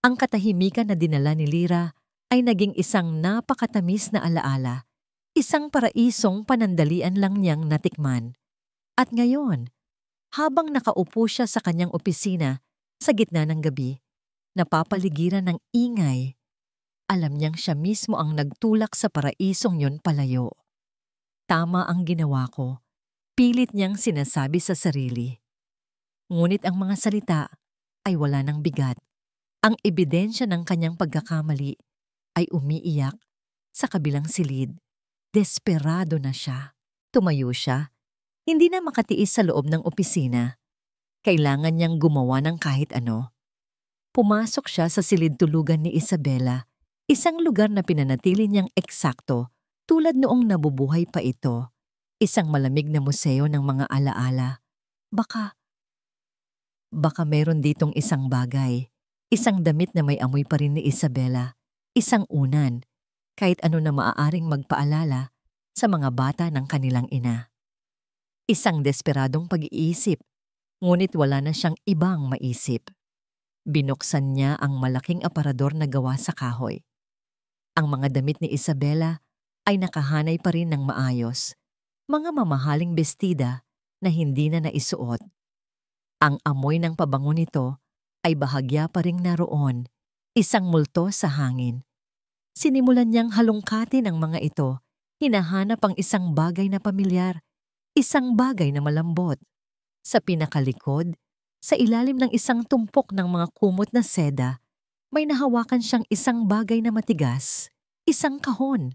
Ang katahimikan na dinala ni Lyra ay naging isang napakatamis na alaala, isang paraisong panandalian lang niyang natikman. At ngayon, habang nakaupo siya sa kanyang opisina sa gitna ng gabi, napapaligiran ng ingay, alam niyang siya mismo ang nagtulak sa paraisong yun palayo. Tama ang ginawa ko, pilit niyang sinasabi sa sarili. Ngunit ang mga salita ay wala ng bigat. Ang ebidensya ng kanyang pagkakamali ay umiiyak sa kabilang silid. Desperado na siya. Tumayo siya. Hindi na makatiis sa loob ng opisina. Kailangan niyang gumawa ng kahit ano. Pumasok siya sa silid tulugan ni Isabela, isang lugar na pinanatili niyang eksakto tulad noong nabubuhay pa ito. Isang malamig na museo ng mga alaala. Baka meron ditong isang bagay. Isang damit na may amoy pa rin ni Isabela. Isang unan. Kahit ano na maaaring magpaalala sa mga bata ng kanilang ina. Isang desperadong pag-iisip. Ngunit wala na siyang ibang maisip. Binuksan niya ang malaking aparador na gawa sa kahoy. Ang mga damit ni Isabela ay nakahanay pa rin ng maayos. Mga mamahaling bestida na hindi na naisuot. Ang amoy ng pabango nito ay bahagya pa ring naroon, isang multo sa hangin. Sinimulan niyang halongkatin ang mga ito, hinahanap ang isang bagay na pamilyar, isang bagay na malambot. Sa pinakalikod, sa ilalim ng isang tumpok ng mga kumot na seda, may nahawakan siyang isang bagay na matigas, isang kahon.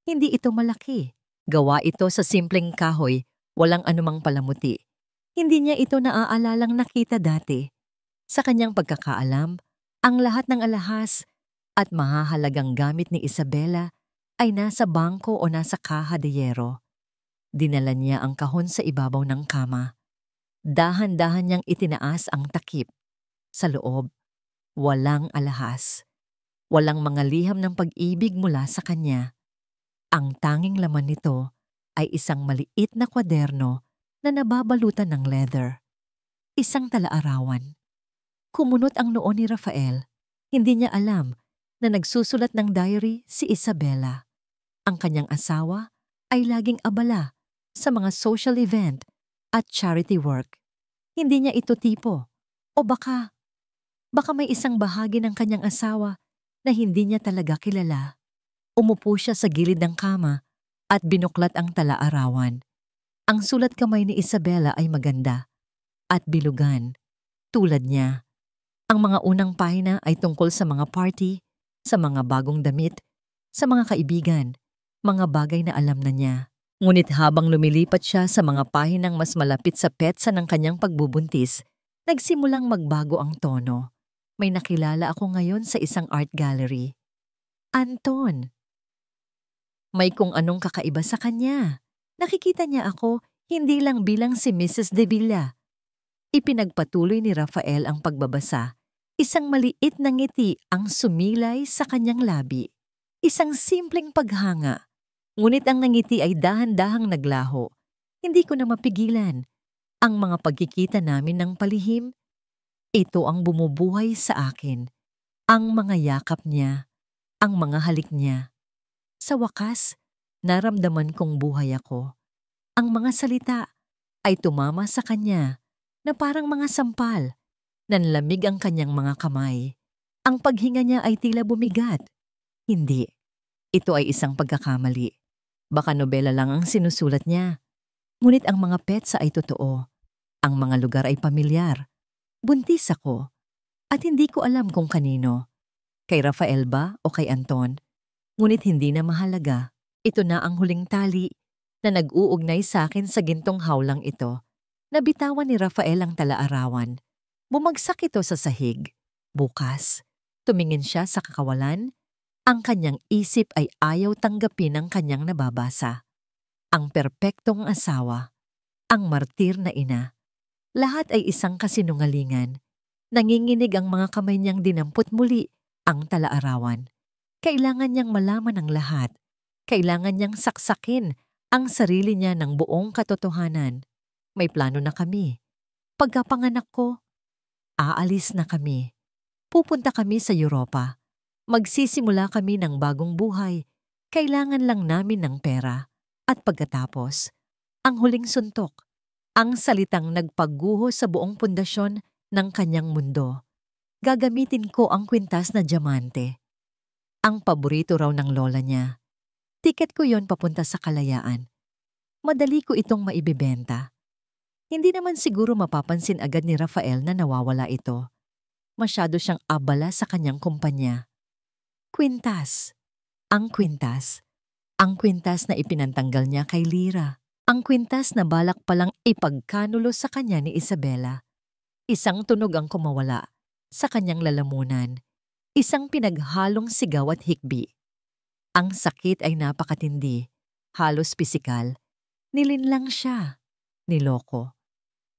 Hindi ito malaki. Gawa ito sa simpleng kahoy, walang anumang palamuti. Hindi niya ito naaalalang nakita dati. Sa kanyang pagkakaalam, ang lahat ng alahas at mahahalagang gamit ni Isabela ay nasa bangko o nasa kaha de yero. Dinala niya ang kahon sa ibabaw ng kama. Dahan-dahan niyang itinaas ang takip. Sa loob, walang alahas. Walang mga liham ng pag-ibig mula sa kanya. Ang tanging laman nito ay isang maliit na kwaderno na nababalutan ng leather. Isang talaarawan. Kumunot ang noo ni Rafael. Hindi niya alam na nagsusulat ng diary si Isabela. Ang kanyang asawa ay laging abala sa mga social event at charity work. Hindi niya ito tipo. O baka may isang bahagi ng kanyang asawa na hindi niya talaga kilala. Umupo siya sa gilid ng kama at binuklat ang talaarawan. Ang sulat kamay ni Isabela ay maganda at bilugan, tulad niya. Ang mga unang pahina ay tungkol sa mga party, sa mga bagong damit, sa mga kaibigan, mga bagay na alam na niya. Ngunit habang lumilipat siya sa mga pahinang mas malapit sa petsa ng kanyang pagbubuntis, nagsimulang magbago ang tono. May nakilala ako ngayon sa isang art gallery. Anton! May kung anong kakaiba sa kanya. Nakikita niya ako hindi lang bilang si Mrs. De Villa. Ipinagpatuloy ni Rafael ang pagbabasa. Isang maliit na ngiti ang sumilay sa kanyang labi. Isang simpleng paghanga. Ngunit ang nangiti ay dahan-dahang naglaho. Hindi ko na mapigilan. Ang mga pagkikita namin ng palihim, ito ang bumubuhay sa akin. Ang mga yakap niya, ang mga halik niya. Sa wakas, naramdaman kong buhay ako. Ang mga salita ay tumama sa kanya na parang mga sampal. Nanlamig ang kanyang mga kamay. Ang paghinga niya ay tila bumigat. Hindi. Ito ay isang pagkakamali. Baka nobela lang ang sinusulat niya. Ngunit ang mga petsa ay totoo. Ang mga lugar ay pamilyar. Buntis ako. At hindi ko alam kung kanino. Kay Rafael ba o kay Anton? Ngunit hindi na mahalaga. Ito na ang huling tali na nag-uugnay sa akin sa gintong hawlang ito. Nabitawan ni Rafael ang talaarawan. Bumagsak ito sa sahig. Bukas, tumingin siya sa kakawalan. Ang kanyang isip ay ayaw tanggapin ang kanyang nababasa. ang perpektong asawa, ang martir na ina. Lahat ay isang kasinungalingan. Nanginginig ang mga kamay niyang dinampot muli ang talaarawan. Kailangan niyang malaman ang lahat. Kailangan niyang saksakin ang sarili niya ng buong katotohanan. May plano na kami. Pagkapanganak ko, aalis na kami. Pupunta kami sa Europa. Magsisimula kami ng bagong buhay. Kailangan lang namin ng pera. At pagkatapos, ang huling suntok, ang salitang nagpagguho sa buong pundasyon ng kanyang mundo. Gagamitin ko ang kwintas na diamante. Ang paborito raw ng lola niya. Tiket ko yon papunta sa kalayaan. Madali ko itong maibibenta. Hindi naman siguro mapapansin agad ni Rafael na nawawala ito. Masyado siyang abala sa kanyang kumpanya. Kwintas. Ang kwintas. Ang kwintas na ipinantanggal niya kay Lyra. Ang kwintas na balak palang ipagkanulo sa kanya ni Isabela. Isang tunog ang kumawala sa kanyang lalamunan. Isang pinaghalong sigaw at hikbi. Ang sakit ay napakatindi, halos pisikal. Nilinlang siya, niloko.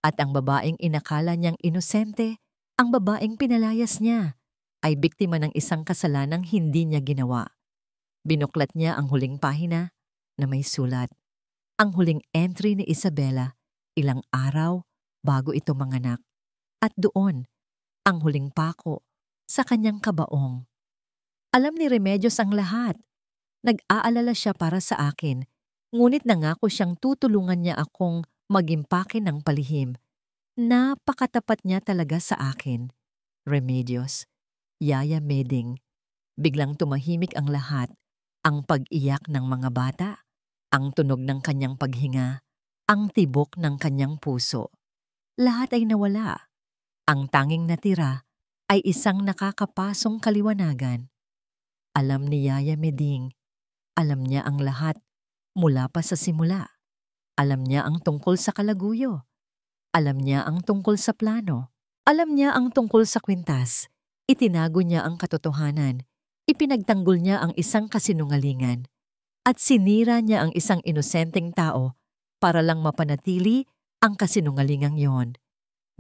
At ang babaeng inakala niyang inosente, ang babaeng pinalayas niya, ay biktima ng isang kasalanang hindi niya ginawa. Binuklat niya ang huling pahina na may sulat. Ang huling entry ni Isabela, ilang araw bago ito manganak. At doon, ang huling pako sa kanyang kabaong. Alam ni Remedios ang lahat. Nag-aalala siya para sa akin, ngunit nangako siyang tutulungan niya akong magimpake ng palihim. Napakatapat niya talaga sa akin. Remedios, Yaya Meding. Biglang tumahimik ang lahat. Ang pag-iyak ng mga bata, ang tunog ng kanyang paghinga, ang tibok ng kanyang puso. Lahat ay nawala. Ang tanging natira ay isang nakakapasong kaliwanagan. Alam ni Yaya Meding, alam niya ang lahat mula pa sa simula. Alam niya ang tungkol sa kalaguyo. Alam niya ang tungkol sa plano. Alam niya ang tungkol sa kwintas. Itinago niya ang katotohanan. Ipinagtanggol niya ang isang kasinungalingan. At sinira niya ang isang inosenteng tao para lang mapanatili ang kasinungalingang yon.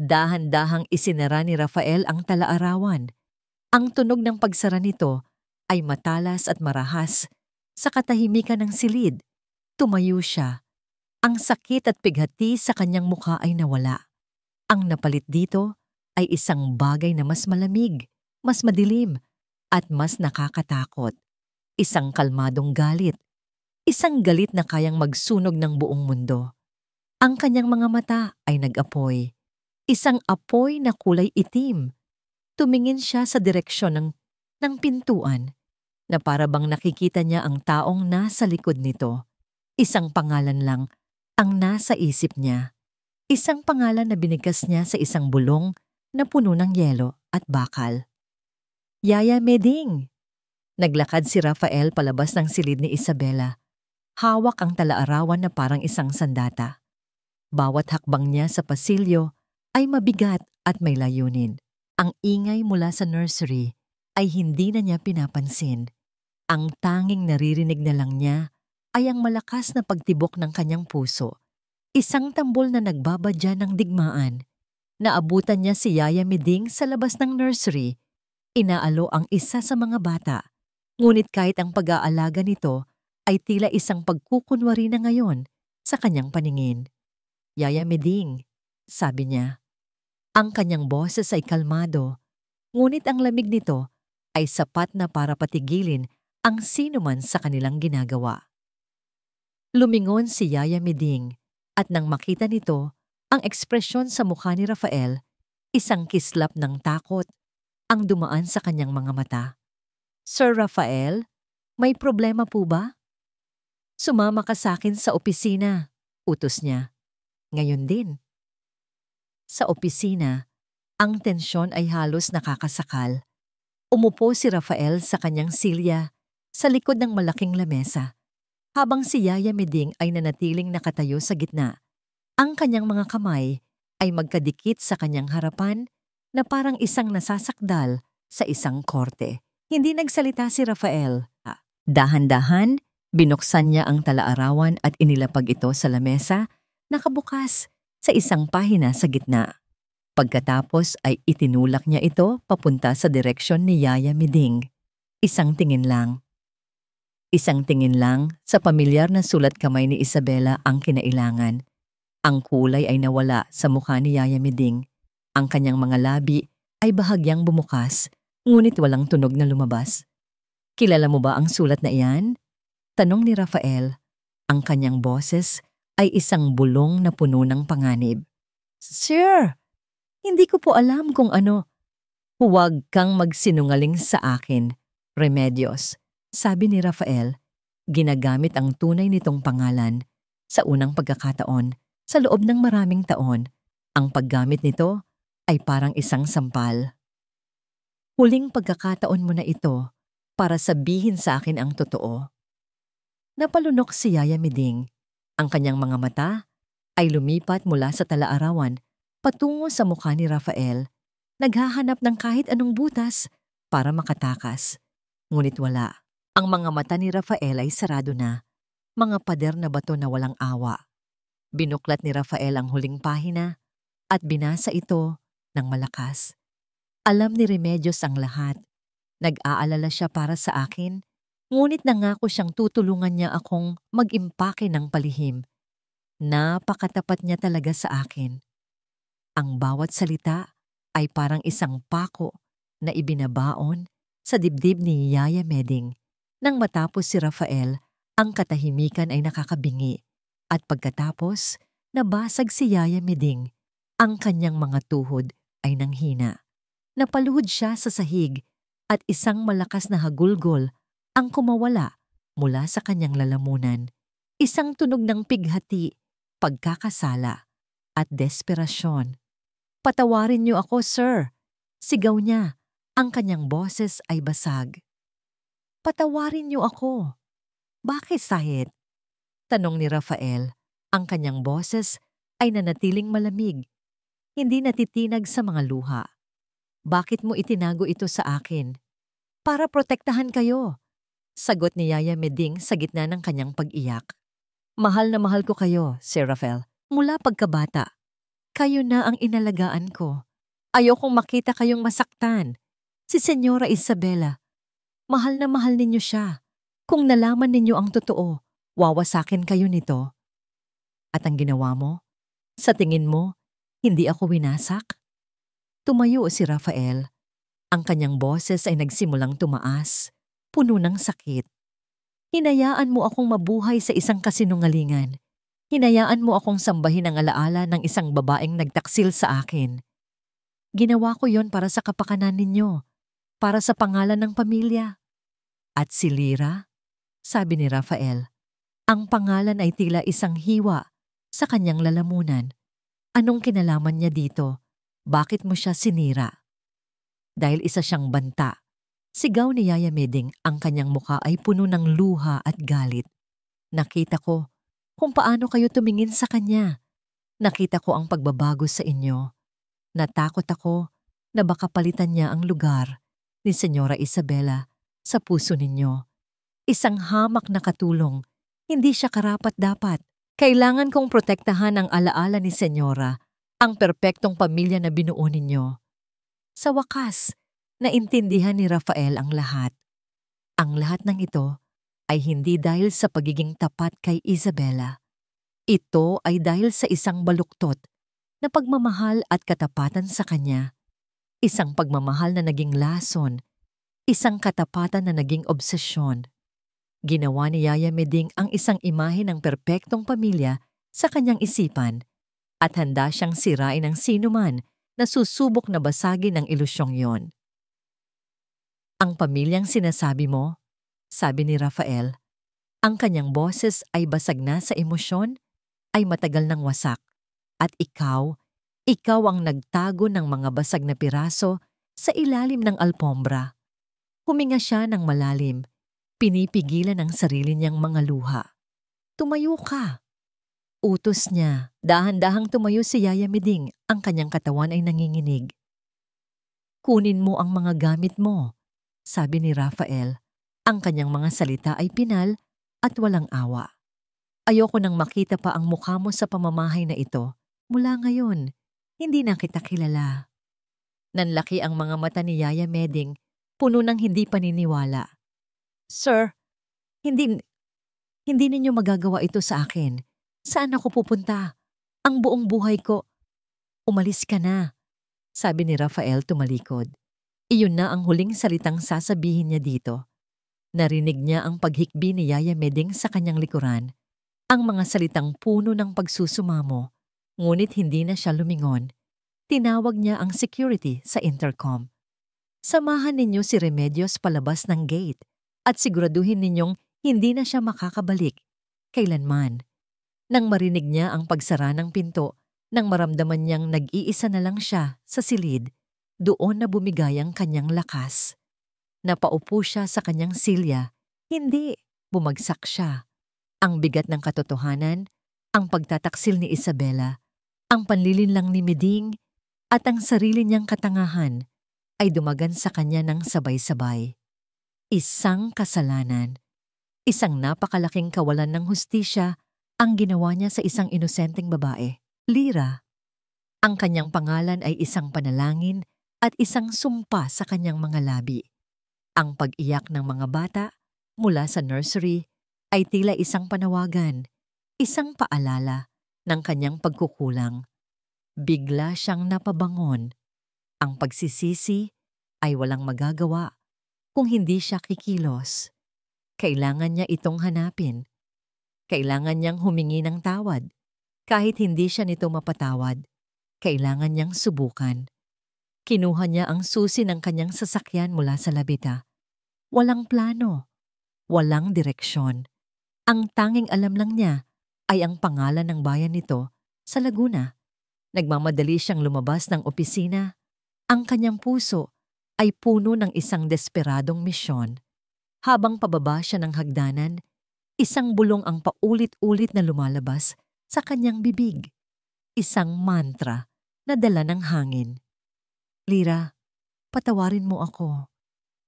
Dahan-dahang isinara ni Rafael ang talaarawan. Ang tunog ng pagsara nito ay matalas at marahas. Sa katahimikan ng silid, tumayo siya. Ang sakit at pighati sa kanyang mukha ay nawala. Ang napalit dito ay isang bagay na mas malamig, mas madilim, at mas nakakatakot. Isang kalmadong galit. Isang galit na kayang magsunog ng buong mundo. Ang kanyang mga mata ay nag-apoy. Isang apoy na kulay itim. Tumingin siya sa direksyon ng pintuan na para bang nakikita niya ang taong nasa likod nito. Isang pangalan lang ang nasa isip niya. Isang pangalan na binigkas niya sa isang bulong na puno ng yelo at bakal. Yaya Meding! Naglakad si Rafael palabas ng silid ni Isabela. Hawak ang talaarawan na parang isang sandata. Bawat hakbang niya sa pasilyo ay mabigat at may layunin. Ang ingay mula sa nursery ay hindi na niya pinapansin. Ang tanging naririnig na lang niya ay ang malakas na pagtibok ng kanyang puso. Isang tambol na nagbabadya ng digmaan. Naabutan niya si Yaya Meding sa labas ng nursery. Inaalo ang isa sa mga bata. Ngunit kahit ang pag-aalaga nito ay tila isang pagkukunwari na ngayon sa kanyang paningin. Yaya Meding, sabi niya. Ang kanyang boses ay kalmado, ngunit ang lamig nito ay sapat na para patigilin ang sinuman sa kanilang ginagawa. Lumingon si Yaya Meding at nang makita nito ang ekspresyon sa mukha ni Rafael, isang kislap ng takot ang dumaan sa kanyang mga mata. Sir Rafael, may problema po ba? Sumama ka sa akin sa opisina, utos niya. Ngayon din. Sa opisina, ang tensyon ay halos nakakasakal. Umupo si Rafael sa kanyang silya sa likod ng malaking lamesa, habang si Yaya Meding ay nanatiling nakatayo sa gitna. Ang kanyang mga kamay ay magkadikit sa kanyang harapan na parang isang nasasakdal sa isang korte. Hindi nagsalita si Rafael. Dahan-dahan, Binuksan niya ang talaarawan at inilapag ito sa lamesa, nakabukas sa isang pahina sa gitna. Pagkatapos ay itinulak niya ito papunta sa direksyon ni Yaya Miding. Isang tingin lang. Isang tingin lang sa pamilyar na sulat kamay ni Isabela ang kinailangan. Ang kulay ay nawala sa mukha ni Yaya Miding. Ang kanyang mga labi ay bahagyang bumukas, ngunit walang tunog na lumabas. Kilala mo ba ang sulat na iyan? Tanong ni Rafael. Ang kanyang boses ay isang bulong na puno ng panganib. Sir, hindi ko po alam kung ano. Huwag kang magsinungaling sa akin, Remedios, sabi ni Rafael. Ginagamit ang tunay nitong pangalan sa unang pagkakataon sa loob ng maraming taon. Ang paggamit nito ay parang isang sampal. Huling pagkakataon mo na ito para sabihin sa akin ang totoo. Napalunok si Yaya Miding. Ang kanyang mga mata ay lumipat mula sa talaarawan patungo sa mukha ni Rafael. Naghahanap ng kahit anong butas para makatakas. Ngunit wala. Ang mga mata ni Rafael ay sarado na. Mga pader na bato na walang awa. Binuklat ni Rafael ang huling pahina at binasa ito ng malakas. Alam ni Remedios ang lahat. Nag-aalala siya para sa akin, ngunit nangako siyang tutulungan niya akong mag-impake ng palihim. Napakatapat niya talaga sa akin. Ang bawat salita ay parang isang pako na ibinabaon sa dibdib ni Yaya Miding. Nang matapos si Rafael, ang katahimikan ay nakakabingi at pagkatapos, nabasag si Yaya Miding. Ang kanyang mga tuhod ay nanghina. Napaluhod siya sa sahig at isang malakas na hagulgol ang kumawala mula sa kanyang lalamunan. Isang tunog ng pighati, pagkakasala at desperasyon. Patawarin niyo ako, sir. Sigaw niya. Ang kanyang boses ay basag. Patawarin niyo ako. Bakit, Sahid? Tanong ni Rafael. Ang kanyang boses ay nanatiling malamig. Hindi natitinag sa mga luha. Bakit mo itinago ito sa akin? Para protektahan kayo. Sagot ni Yaya Miding sa gitna ng kanyang pag-iyak. Mahal na mahal ko kayo, Sir Rafael. Mula pagkabata. Kayo na ang inalagaan ko. Ayokong makita kayong masaktan. Si Senyora Isabela. Mahal na mahal ninyo siya. Kung nalaman ninyo ang totoo, wawasakin kayo nito. At ang ginawa mo? Sa tingin mo, hindi ako winasak? Tumayo si Rafael. Ang kanyang boses ay nagsimulang tumaas, puno ng sakit. Hinayaan mo akong mabuhay sa isang kasinungalingan. Hinayaan mo akong sambahin ang alaala ng isang babaeng nagtaksil sa akin. Ginawa ko yon para sa kapakanan ninyo, para sa pangalan ng pamilya. At si Lyra, sabi ni Rafael, ang pangalan ay tila isang hiwa sa kanyang lalamunan. Anong kinalaman niya dito? Bakit mo siya sinira? Dahil isa siyang banta. Sigaw ni Yaya Miding, ang kanyang mukha ay puno ng luha at galit. Nakita ko kung paano kayo tumingin sa kanya. Nakita ko ang pagbabago sa inyo. Natakot ako na baka palitan niya ang lugar ni Senyora Isabela sa puso ninyo. Isang hamak na katulong, hindi siya karapat-dapat. Kailangan kong protektahan ang alaala ni Senyora, ang perpektong pamilya na binuo ninyo. Sa wakas, naintindihan ni Rafael ang lahat. Ang lahat ng ito ay hindi dahil sa pagiging tapat kay Isabela. Ito ay dahil sa isang baluktot na pagmamahal at katapatan sa kanya. Isang pagmamahal na naging lason, isang katapatan na naging obsesyon. Ginawa ni Yaya Miding ang isang imahe ng perpektong pamilya sa kanyang isipan at handa siyang sirain ng sinuman na susubok na basagin ang ilusyong yon. Ang pamilyang sinasabi mo, sabi ni Rafael, ang kanyang boses ay basag na sa emosyon, ay matagal nang wasak. At ikaw ang nagtago ng mga basag na piraso sa ilalim ng alpombra. Huminga siya ng malalim, pinipigilan ang sarili niyang mga luha. Tumayo ka. Utos niya. Dahan-dahang tumayo si Yaya Miding, ang kanyang katawan ay nanginginig. Kunin mo ang mga gamit mo, sabi ni Rafael. Ang kanyang mga salita ay pinal at walang awa. Ayoko nang makita pa ang mukha mo sa pamamahay na ito. Mula ngayon, hindi na kita kilala. Nanlaki ang mga mata ni Yaya Meding, puno ng hindi paniniwala. Sir, hindi, hindi ninyo magagawa ito sa akin. Saan ako pupunta? Ang buong buhay ko. Umalis ka na, sabi ni Rafael tumalikod. Iyon na ang huling salitang sasabihin niya dito. Narinig niya ang paghikbi ni Yaya Meding sa kanyang likuran. Ang mga salitang puno ng pagsusumamo, ngunit hindi na siya lumingon. Tinawag niya ang security sa intercom. Samahan ninyo si Remedios palabas ng gate at siguraduhin ninyong hindi na siya makakabalik kailanman. Nang marinig niya ang pagsara ng pinto, nang maramdaman niyang nag-iisa na lang siya sa silid, doon na bumigay ang kanyang lakas. Napaupo siya sa kanyang silya, hindi, bumagsak siya. Ang bigat ng katotohanan, ang pagtataksil ni Isabela, ang panlilinlang ni Meding, at ang sarili niyang katangahan ay dumagan sa kanya ng sabay-sabay. Isang kasalanan, isang napakalaking kawalan ng hustisya ang ginawa niya sa isang inosenteng babae, Lira. Ang kanyang pangalan ay isang panalangin at isang sumpa sa kanyang mga labi. Ang pag-iyak ng mga bata mula sa nursery ay tila isang panawagan, isang paalala ng kanyang pagkukulang. Bigla siyang napabangon. Ang pagsisisi ay walang magagawa kung hindi siya kikilos. Kailangan niya itong hanapin. Kailangan niyang humingi ng tawad. Kahit hindi siya nito mapatawad, kailangan niyang subukan. Kinuha niya ang susi ng kanyang sasakyan mula sa labita. Walang plano, walang direksyon. Ang tanging alam lang niya ay ang pangalan ng bayan nito sa Laguna. Nagmamadali siyang lumabas ng opisina. Ang kanyang puso ay puno ng isang desperadong misyon. Habang pababa siya ng hagdanan, isang bulong ang paulit-ulit na lumalabas sa kanyang bibig. Isang mantra na dala ng hangin. Lira, patawarin mo ako.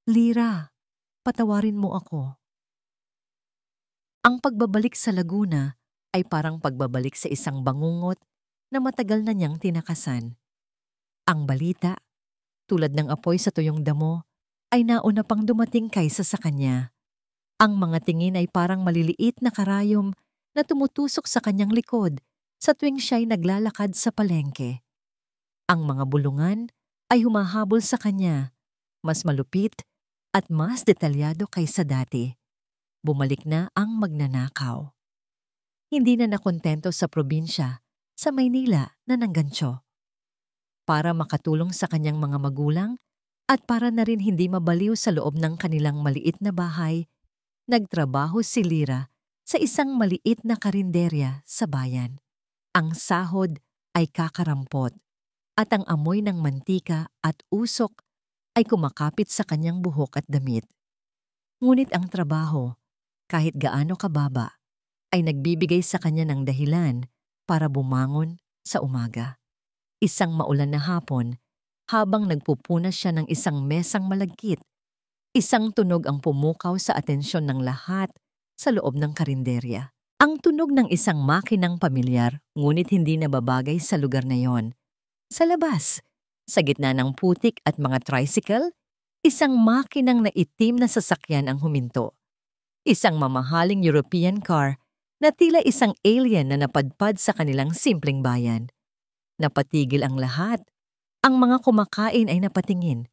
Lira, patawarin mo ako. Ang pagbabalik sa Laguna ay parang pagbabalik sa isang bangungot na matagal na niyang tinakasan. Ang balita, tulad ng apoy sa tuyong damo, ay nauna pang dumating kaysa sa kanya. Ang mga tingin ay parang maliliit na karayom na tumutusok sa kanyang likod sa tuwing siya'y naglalakad sa palengke. Ang mga bulungan ay humahabol sa kanya, mas malupit at mas detalyado kaysa dati. Bumalik na ang magnanakaw. Hindi na nakontento sa probinsya, sa Maynila na nanggantsyo. Para makatulong sa kanyang mga magulang at para na rin hindi mabaliw sa loob ng kanilang maliit na bahay, nagtrabaho si Lira sa isang maliit na karinderya sa bayan. Ang sahod ay kakarampot at ang amoy ng mantika at usok ay kumakapit sa kanyang buhok at damit. Ngunit ang trabaho, kahit gaano kababa, ay nagbibigay sa kanya ng dahilan para bumangon sa umaga. Isang maulan na hapon, habang nagpupunas siya ng isang mesang malagkit, isang tunog ang pumukaw sa atensyon ng lahat sa loob ng karinderya. Ang tunog ng isang makinang pamilyar, ngunit hindi nababagay sa lugar na yon. Sa labas, sa gitna ng putik at mga tricycle, isang makinang na itim na sasakyan ang huminto. Isang mamahaling European car na tila isang alien na napadpad sa kanilang simpleng bayan. Napatigil ang lahat. Ang mga kumakain ay napatingin.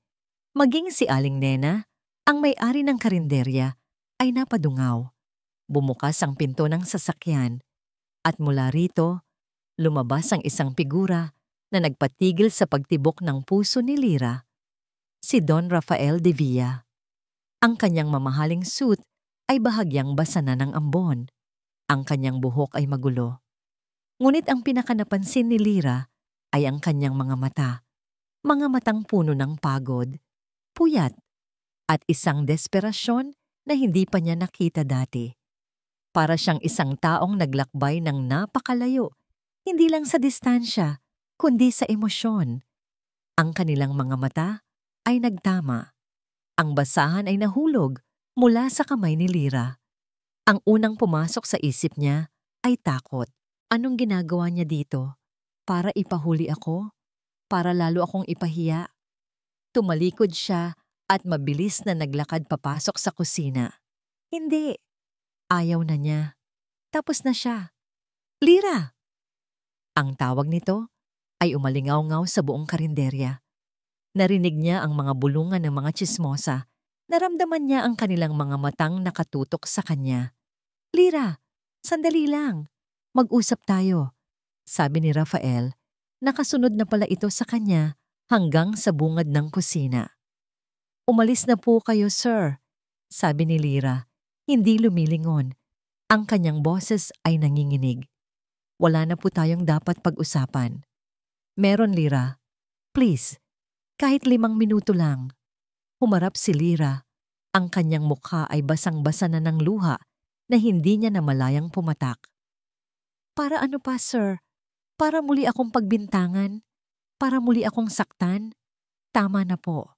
Maging si Aling Nena, ang may-ari ng karinderya, ay napadungaw. Bumukas ang pinto ng sasakyan at mula rito, lumabas ang isang figura na nagpatigil sa pagtibok ng puso ni Lira. Si Don Rafael de Villa. Ang kanyang mamahaling suit ay bahagyang basa na ng ambon. Ang kanyang buhok ay magulo. Ngunit ang pinakanapansin ni Lira ay ang kanyang mga mata. Mga matang puno ng pagod, puyat, at isang desperasyon na hindi pa niya nakita dati. Para siyang isang taong naglakbay ng napakalayo, hindi lang sa distansya, kundi sa emosyon. Ang kanilang mga mata ay nagtama. Ang basahan ay nahulog mula sa kamay ni Lira. Ang unang pumasok sa isip niya ay takot. Anong ginagawa niya dito? Para ipahuli ako? Para lalo akong ipahiya? Tumalikod siya at mabilis na naglakad papasok sa kusina. Hindi. Ayaw na niya. Tapos na siya. Lira! Ang tawag nito ay umalingaw-ngaw sa buong karinderya. Narinig niya ang mga bulungan ng mga tsismosa. Naramdaman niya ang kanilang mga matang nakatutok sa kanya. Lira, sandali lang. Mag-usap tayo. Sabi ni Rafael. Nakasunod na pala ito sa kanya hanggang sa bungad ng kusina. Umalis na po kayo, sir. Sabi ni Lira. Hindi lumilingon. Ang kanyang boses ay nanginginig. Wala na po tayong dapat pag-usapan. Meron, Lira. Please, kahit 5 minuto lang. Humarap si Lira. Ang kanyang mukha ay basang-basa na ng luha na hindi niya namalayang pumatak. Para ano pa, sir? Para muli akong pagbintangan? Para muli akong saktan? Tama na po.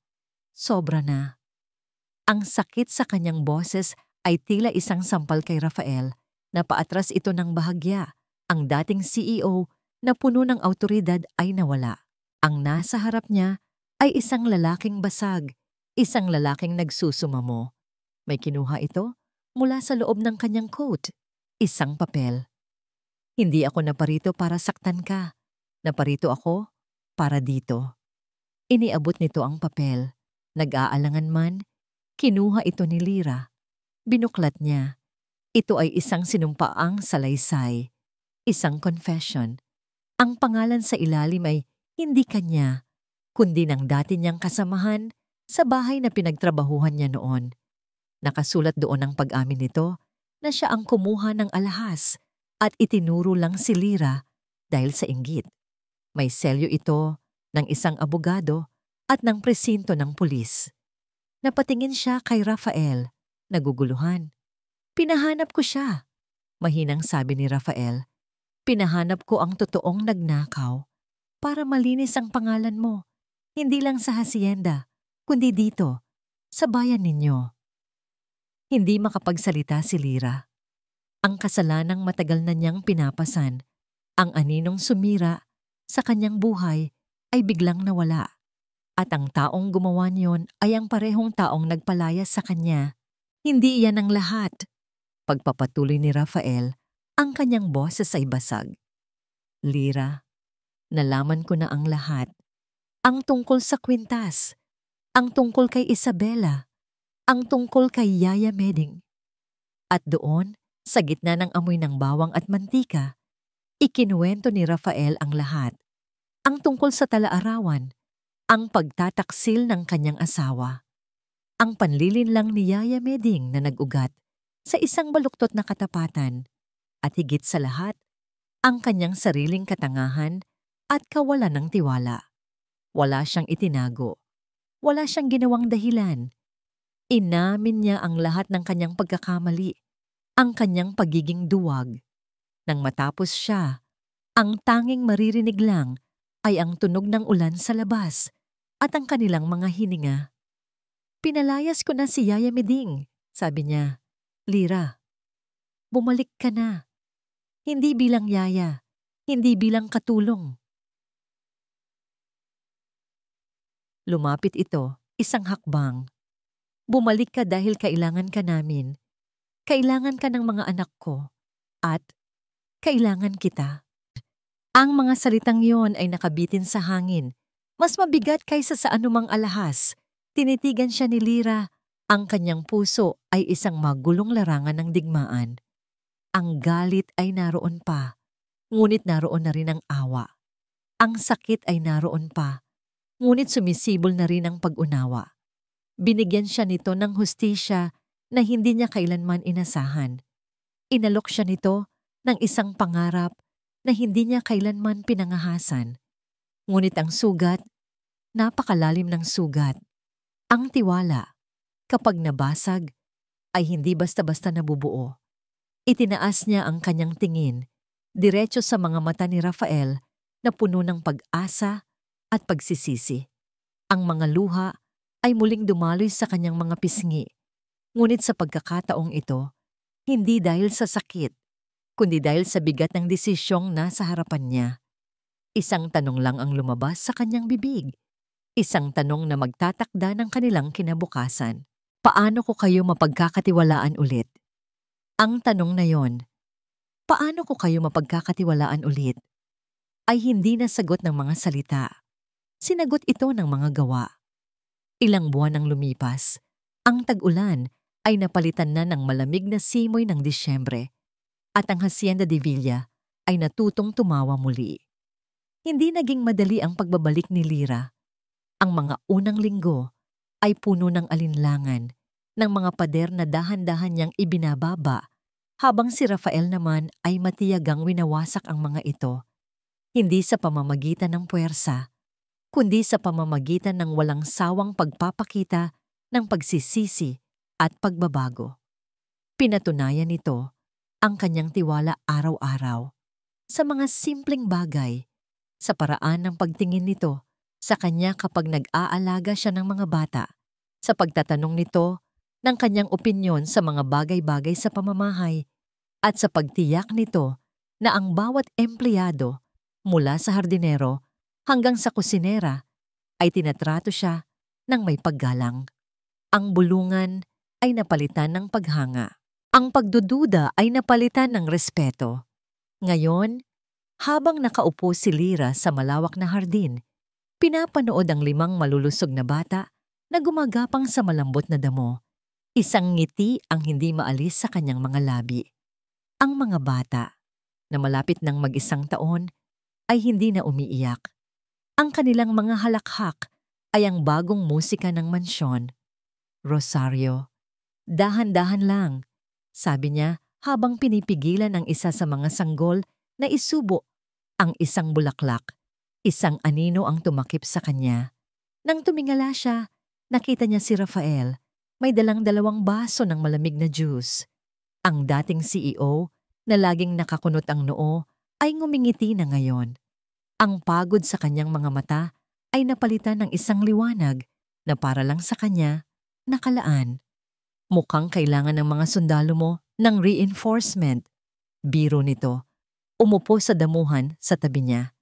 Sobra na. Ang sakit sa kanyang boses ay tila isang sampal kay Rafael na paatras ito ng bahagya. Ang dating CEO na puno ng awtoridad ay nawala. Ang nasa harap niya ay isang lalaking basag, isang lalaking nagsusumamo. May kinuha ito mula sa loob ng kanyang coat, isang papel. Hindi ako naparito para saktan ka. Naparito ako para dito. Iniabot nito ang papel. Nag-aalangan man, kinuha ito ni Lira. Binuklat niya. Ito ay isang sinumpaang salaysay. Isang confession. Ang pangalan sa ilalim ay hindi kanya, kundi ng dati niyang kasamahan sa bahay na pinagtrabahuhan niya noon. Nakasulat doon ang pag-amin nito na siya ang kumuha ng alahas at itinuro lang si Lira dahil sa inggit. May selyo ito ng isang abogado at ng presinto ng pulis. Napatingin siya kay Rafael, naguguluhan. Pinahanap ko siya, mahinang sabi ni Rafael. Pinahanap ko ang totoong nagnakaw para malinis ang pangalan mo, hindi lang sa hacienda, kundi dito, sa bayan ninyo. Hindi makapagsalita si Lira. Ang kasalanang matagal na niyang pinapasan, ang aninong sumira sa kanyang buhay ay biglang nawala. At ang taong gumawa niyon ay ang parehong taong nagpalayas sa kanya. Hindi iyan ang lahat. Pagpapatuloy ni Rafael, ang kanyang boses ay basag. Lira, nalaman ko na ang lahat. Ang tungkol sa kwintas, ang tungkol kay Isabela, ang tungkol kay Yaya Meding. At doon, sa gitna ng amoy ng bawang at mantika, ikinuwento ni Rafael ang lahat. Ang tungkol sa talaarawan, ang pagtataksil ng kanyang asawa, ang panlilinlang ni Yaya Meding na nag-ugat sa isang baluktot na katapatan, at higit sa lahat, ang kanyang sariling katangahan at kawalan ng tiwala. Wala siyang itinago. Wala siyang ginawang dahilan. Inamin niya ang lahat ng kanyang pagkakamali, ang kanyang pagiging duwag. Nang matapos siya, ang tanging maririnig lang ay ang tunog ng ulan sa labas at ang kanilang mga hininga. Pinalayas ko na si Yaya Meding, sabi niya. Lira, bumalik ka na. Hindi bilang yaya, hindi bilang katulong. Lumapit ito, isang hakbang. Bumalik ka dahil kailangan ka namin. Kailangan ka ng mga anak ko. At kailangan kita. Ang mga salitang yon ay nakabitin sa hangin. Mas mabigat kaysa sa anumang alahas. Tinitigan siya ni Lira. Ang kanyang puso ay isang magulong larangan ng digmaan. Ang galit ay naroon pa, ngunit naroon na rin ang awa. Ang sakit ay naroon pa, ngunit sumisibol na rin ang pag-unawa. Binigyan siya nito ng hustisya na hindi niya kailanman inasahan. Inalok siya nito ng isang pangarap na hindi niya kailanman pinangahasan. Ngunit ang sugat, napakalalim ng sugat. Ang tiwala, kapag nabasag, ay hindi basta-basta nabubuo. Itinaas niya ang kanyang tingin, diretso sa mga mata ni Rafael na puno ng pag-asa at pagsisisi. Ang mga luha ay muling dumaloy sa kanyang mga pisngi, ngunit sa pagkakataong ito, Hindi dahil sa sakit, kundi dahil sa bigat ng desisyong nasa harapan niya. Isang tanong lang ang lumabas sa kanyang bibig. Isang tanong na magtatakda ng kanilang kinabukasan. Paano ko kayo mapagkakatiwalaan ulit? Ang tanong na yon, paano ko kayo mapagkakatiwalaan ulit, ay hindi nasagot ng mga salita. Sinagot ito ng mga gawa. Ilang buwan ang lumipas. Ang tag-ulan ay napalitan na ng malamig na simoy ng Disyembre at ang Hacienda de Villa ay natutong tumawa muli. Hindi naging madali ang pagbabalik ni Lira. Ang mga unang linggo ay puno ng alinlangan ng mga pader na dahan-dahan niyang ibinababa habang si Rafael naman ay matiyagang winawasak ang mga ito. Hindi sa pamamagitan ng puwersa, kundi sa pamamagitan ng walang sawang pagpapakita ng pagsisisi at pagbabago. Pinatunayan nito ang kanyang tiwala araw-araw sa mga simpleng bagay, sa paraan ng pagtingin nito sa kanya kapag nag-aalaga siya ng mga bata, sa pagtatanong nito ng kanyang opinyon sa mga bagay-bagay sa pamamahay, at sa pagtiyak nito na ang bawat empleyado mula sa hardinero hanggang sa kusinera ay tinatrato siya ng may paggalang. Ang bulungan ay napalitan ng paghanga. Ang pagdududa ay napalitan ng respeto. Ngayon, habang nakaupo si Lira sa malawak na hardin, pinapanood ang 5 malulusog na bata na gumagapang sa malambot na damo. Isang ngiti ang hindi maalis sa kanyang mga labi. Ang mga bata, na malapit ng mag-1 taon, ay hindi na umiiyak. Ang kanilang mga halakhak ay ang bagong musika ng mansyon. Rosario, dahan-dahan lang, sabi niya habang pinipigilan ang isa sa mga sanggol na isubo ang isang bulaklak. Isang anino ang tumakip sa kanya. Nang tumingala siya, nakita niya si Rafael. May dalang 2 baso ng malamig na juice. Ang dating CEO na laging nakakunot ang noo ay ngumingiti na ngayon. Ang pagod sa kanyang mga mata ay napalitan ng isang liwanag na para lang sa kanya nakalaan. Mukhang kailangan ng mga sundalo mo ng reinforcement. Biro nito. Umupo sa damuhan sa tabi niya.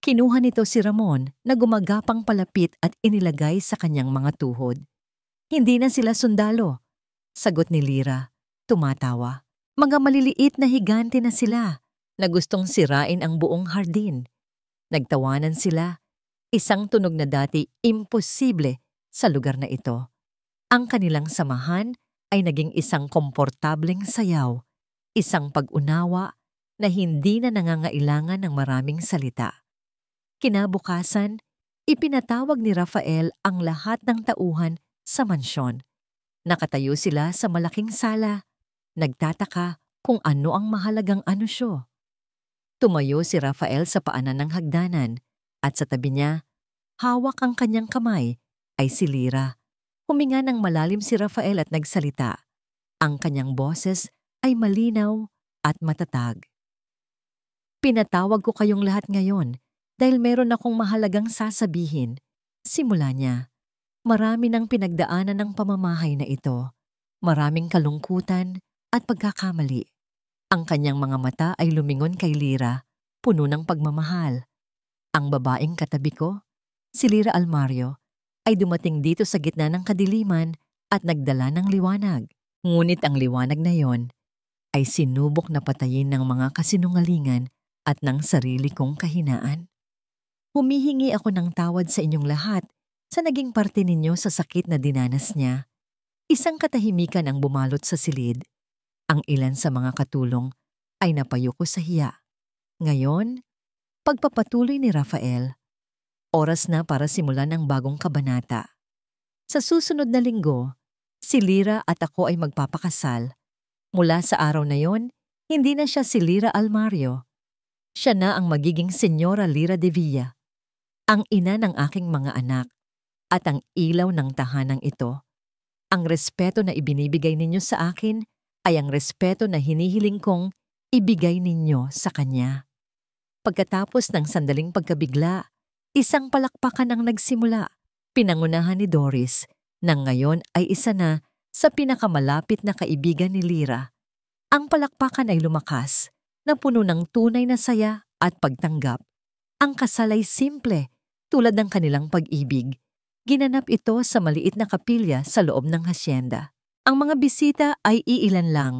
Kinuha nito si Ramon na gumagapang palapit at inilagay sa kanyang mga tuhod. Hindi na sila sundalo, sagot ni Lira, tumatawa. Mga maliliit na higante na sila na gustong sirain ang buong hardin. Nagtawanan sila, isang tunog na dati imposible sa lugar na ito. Ang kanilang samahan ay naging isang komportableng sayaw, isang pag-unawa na hindi na nangangailangan ng maraming salita. Kinabukasan, ipinatawag ni Rafael ang lahat ng tauhan sa mansyon. Nakatayo sila sa malaking sala, nagtataka kung ano ang mahalagang anusyo. Tumayo si Rafael sa paanan ng hagdanan at sa tabi niya, hawak ang kanyang kamay, ay si Lira. Huminga ng malalim si Rafael at nagsalita. Ang kanyang boses ay malinaw at matatag. Pinatawag ko kayong lahat ngayon dahil meron akong mahalagang sasabihin. Simula niya, marami nang pinagdaanan ng pamamahay na ito. Maraming kalungkutan at pagkakamali. Ang kanyang mga mata ay lumingon kay Lira, puno ng pagmamahal. Ang babaeng katabi ko, si Lira Almario, ay dumating dito sa gitna ng kadiliman at nagdala ng liwanag. Ngunit ang liwanag na yon ay sinubok na patayin ng mga kasinungalingan at ng sarili kong kahinaan. Humihingi ako ng tawad sa inyong lahat sa naging parte ninyo sa sakit na dinanas niya. Isang katahimikan ang bumalot sa silid. Ang ilan sa mga katulong ay napayuko sa hiya. Ngayon, pagpapatuloy ni Rafael, oras na para simulan ang bagong kabanata. Sa susunod na linggo, si Lira at ako ay magpapakasal. Mula sa araw na yon, hindi na siya si Lira Almario. Siya na ang magiging Senyora Lira de Villa, ang ina ng aking mga anak at ang ilaw ng tahanang ito. Ang respeto na ibinibigay ninyo sa akin ay ang respeto na hinihiling kong ibigay ninyo sa kanya. Pagkatapos ng sandaling pagkabigla, isang palakpakan ang nagsimula. Pinangunahan ni Doris, nang ngayon ay isa na sa pinakamalapit na kaibigan ni Lira. Ang palakpakan ay lumakas, na puno ng tunay na saya at pagtanggap. Ang kasal ay simple, tulad ng kanilang pag-ibig. Ginanap ito sa maliit na kapilya sa loob ng hasyenda. Ang mga bisita ay iilan lang,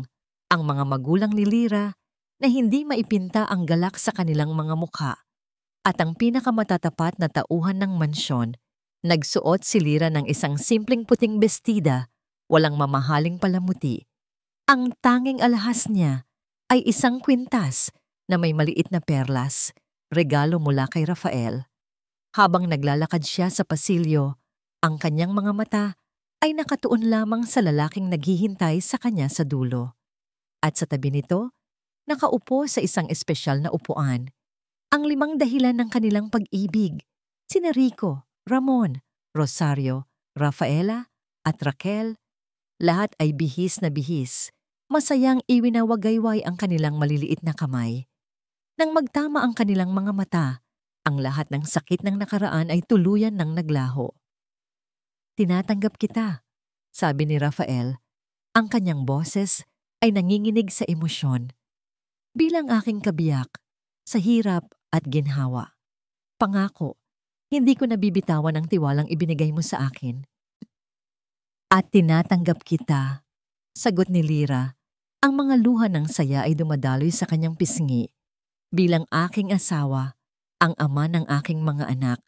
ang mga magulang ni Lyra na hindi maipinta ang galak sa kanilang mga mukha. At ang pinakamatatapat na tauhan ng mansyon, nagsuot si Lyra ng isang simpleng puting bestida, walang mamahaling palamuti. Ang tanging alahas niya ay isang kwintas na may maliit na perlas, regalo mula kay Rafael. Habang naglalakad siya sa pasilyo, ang kanyang mga mata ay nakatuon lamang sa lalaking naghihintay sa kanya sa dulo. At sa tabi nito, nakaupo sa isang espesyal na upuan, ang 5 dahilan ng kanilang pag-ibig, sina Rico, Ramon, Rosario, Rafaela, at Raquel. Lahat ay bihis na bihis. Masayang iwinawagayway ang kanilang maliliit na kamay. Nang magtama ang kanilang mga mata, ang lahat ng sakit ng nakaraan ay tuluyan ng naglaho. "Tinatanggap kita," sabi ni Rafael. Ang kanyang boses ay nanginginig sa emosyon. "Bilang aking kabiyak, sa hirap at ginhawa. Pangako, hindi ko nabibitawan ang tiwalang ibinigay mo sa akin." "At tinatanggap kita," sagot ni Lyra. Ang mga luha ng saya ay dumadaloy sa kanyang pisngi. "Bilang aking asawa, ang ama ng aking mga anak.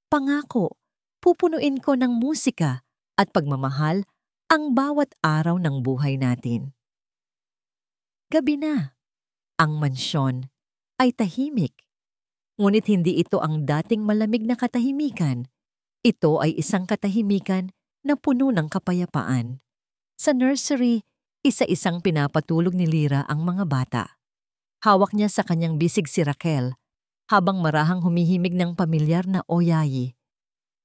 Pangako, pupunuin ko ng musika at pagmamahal ang bawat araw ng buhay natin." Gabi na. Ang mansyon ay tahimik. Ngunit hindi ito ang dating malamig na katahimikan. Ito ay isang katahimikan na puno ng kapayapaan. Sa nursery, isa-isang pinapatulog ni Lyra ang mga bata. Hawak niya sa kanyang bisig si Raquel, habang marahang humihimig ng pamilyar na oyayi.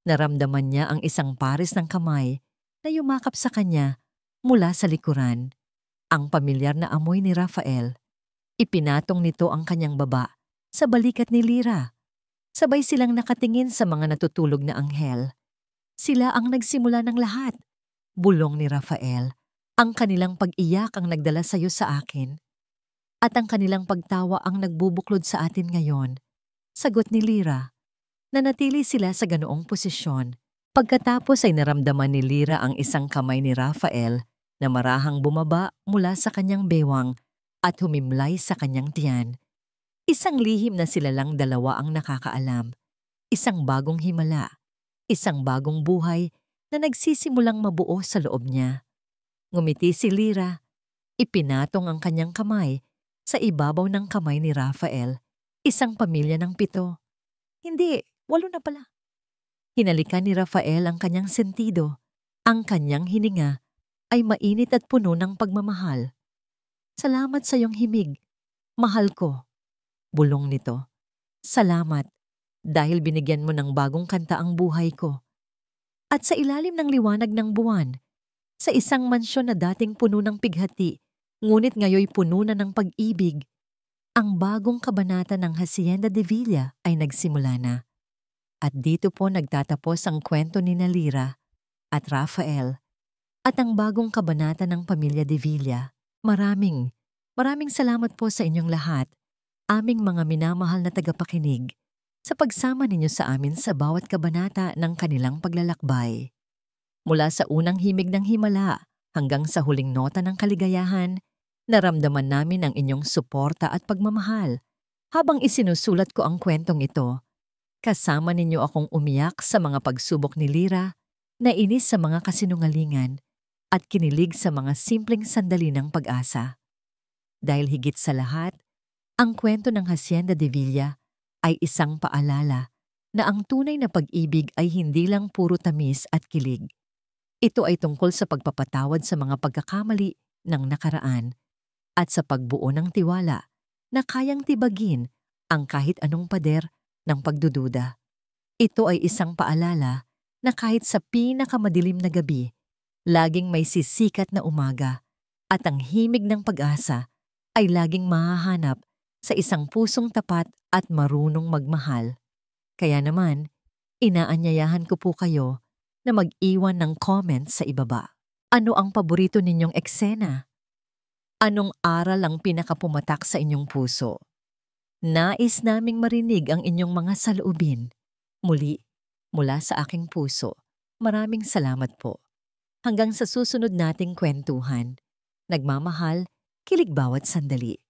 Naramdaman niya ang isang pares ng kamay na yumakap sa kanya mula sa likuran. Ang pamilyar na amoy ni Rafael. Ipinatong nito ang kanyang baba sa balikat ni Lyra. Sabay silang nakatingin sa mga natutulog na anghel. Sila ang nagsimula ng lahat. Bulong ni Rafael. Ang kanilang pag-iyak ang nagdala sa'yo sa akin. At ang kanilang pagtawa ang nagbubuklod sa atin ngayon. Sagot ni Lyra. Nanatili sila sa ganoong posisyon. Pagkatapos ay naramdaman ni Lyra ang isang kamay ni Rafael na marahang bumaba mula sa kanyang bewang at humimlay sa kanyang tiyan. Isang lihim na sila lang dalawa ang nakakaalam. Isang bagong himala. Isang bagong buhay na nagsisimulang mabuo sa loob niya. Ngumiti si Lyra. Ipinatong ang kanyang kamay sa ibabaw ng kamay ni Rafael. Isang pamilya ng 7. Hindi, 8 na pala. Hinalikan ni Rafael ang kanyang sentido. Ang kanyang hininga ay mainit at puno ng pagmamahal. "Salamat sa iyong himig. Mahal ko." Bulong nito. "Salamat dahil binigyan mo ng bagong kanta ang buhay ko." At sa ilalim ng liwanag ng buwan, sa isang mansyon na dating puno ng pighati, ngunit ngayoy puno na ng pag-ibig, ang bagong kabanata ng Hacienda de Villa ay nagsimula na. At dito po nagtatapos ang kwento ni Lyra at Rafael at ang bagong kabanata ng Pamilya de Villa. Maraming salamat po sa inyong lahat, aming mga minamahal na tagapakinig, sa pagsama ninyo sa amin sa bawat kabanata ng kanilang paglalakbay. Mula sa unang himig ng himala hanggang sa huling nota ng kaligayahan, naramdaman namin ang inyong suporta at pagmamahal. Habang isinusulat ko ang kwentong ito, kasama ninyo akong umiyak sa mga pagsubok ni Lyra, nainis sa mga kasinungalingan, at kinilig sa mga simpleng sandali ng pag-asa. Dahil higit sa lahat, ang kwento ng Hacienda de Villa ay isang paalala na ang tunay na pag-ibig ay hindi lang puro tamis at kilig. Ito ay tungkol sa pagpapatawad sa mga pagkakamali ng nakaraan at sa pagbuo ng tiwala na kayang tibagin ang kahit anong pader ng pagdududa. Ito ay isang paalala na kahit sa pinakamadilim na gabi, laging may sisikat na umaga at ang himig ng pag-asa ay laging mahahanap sa isang pusong tapat at marunong magmahal. Kaya naman, inaanyayahan ko po kayo na mag-iwan ng comments sa ibaba. Ano ang paborito ninyong eksena? Anong aral ang pinakapumatak sa inyong puso? Nais naming marinig ang inyong mga saloobin. Muli, mula sa aking puso, maraming salamat po. Hanggang sa susunod nating kwentuhan. Nagmamahal, kilig bawat sandali.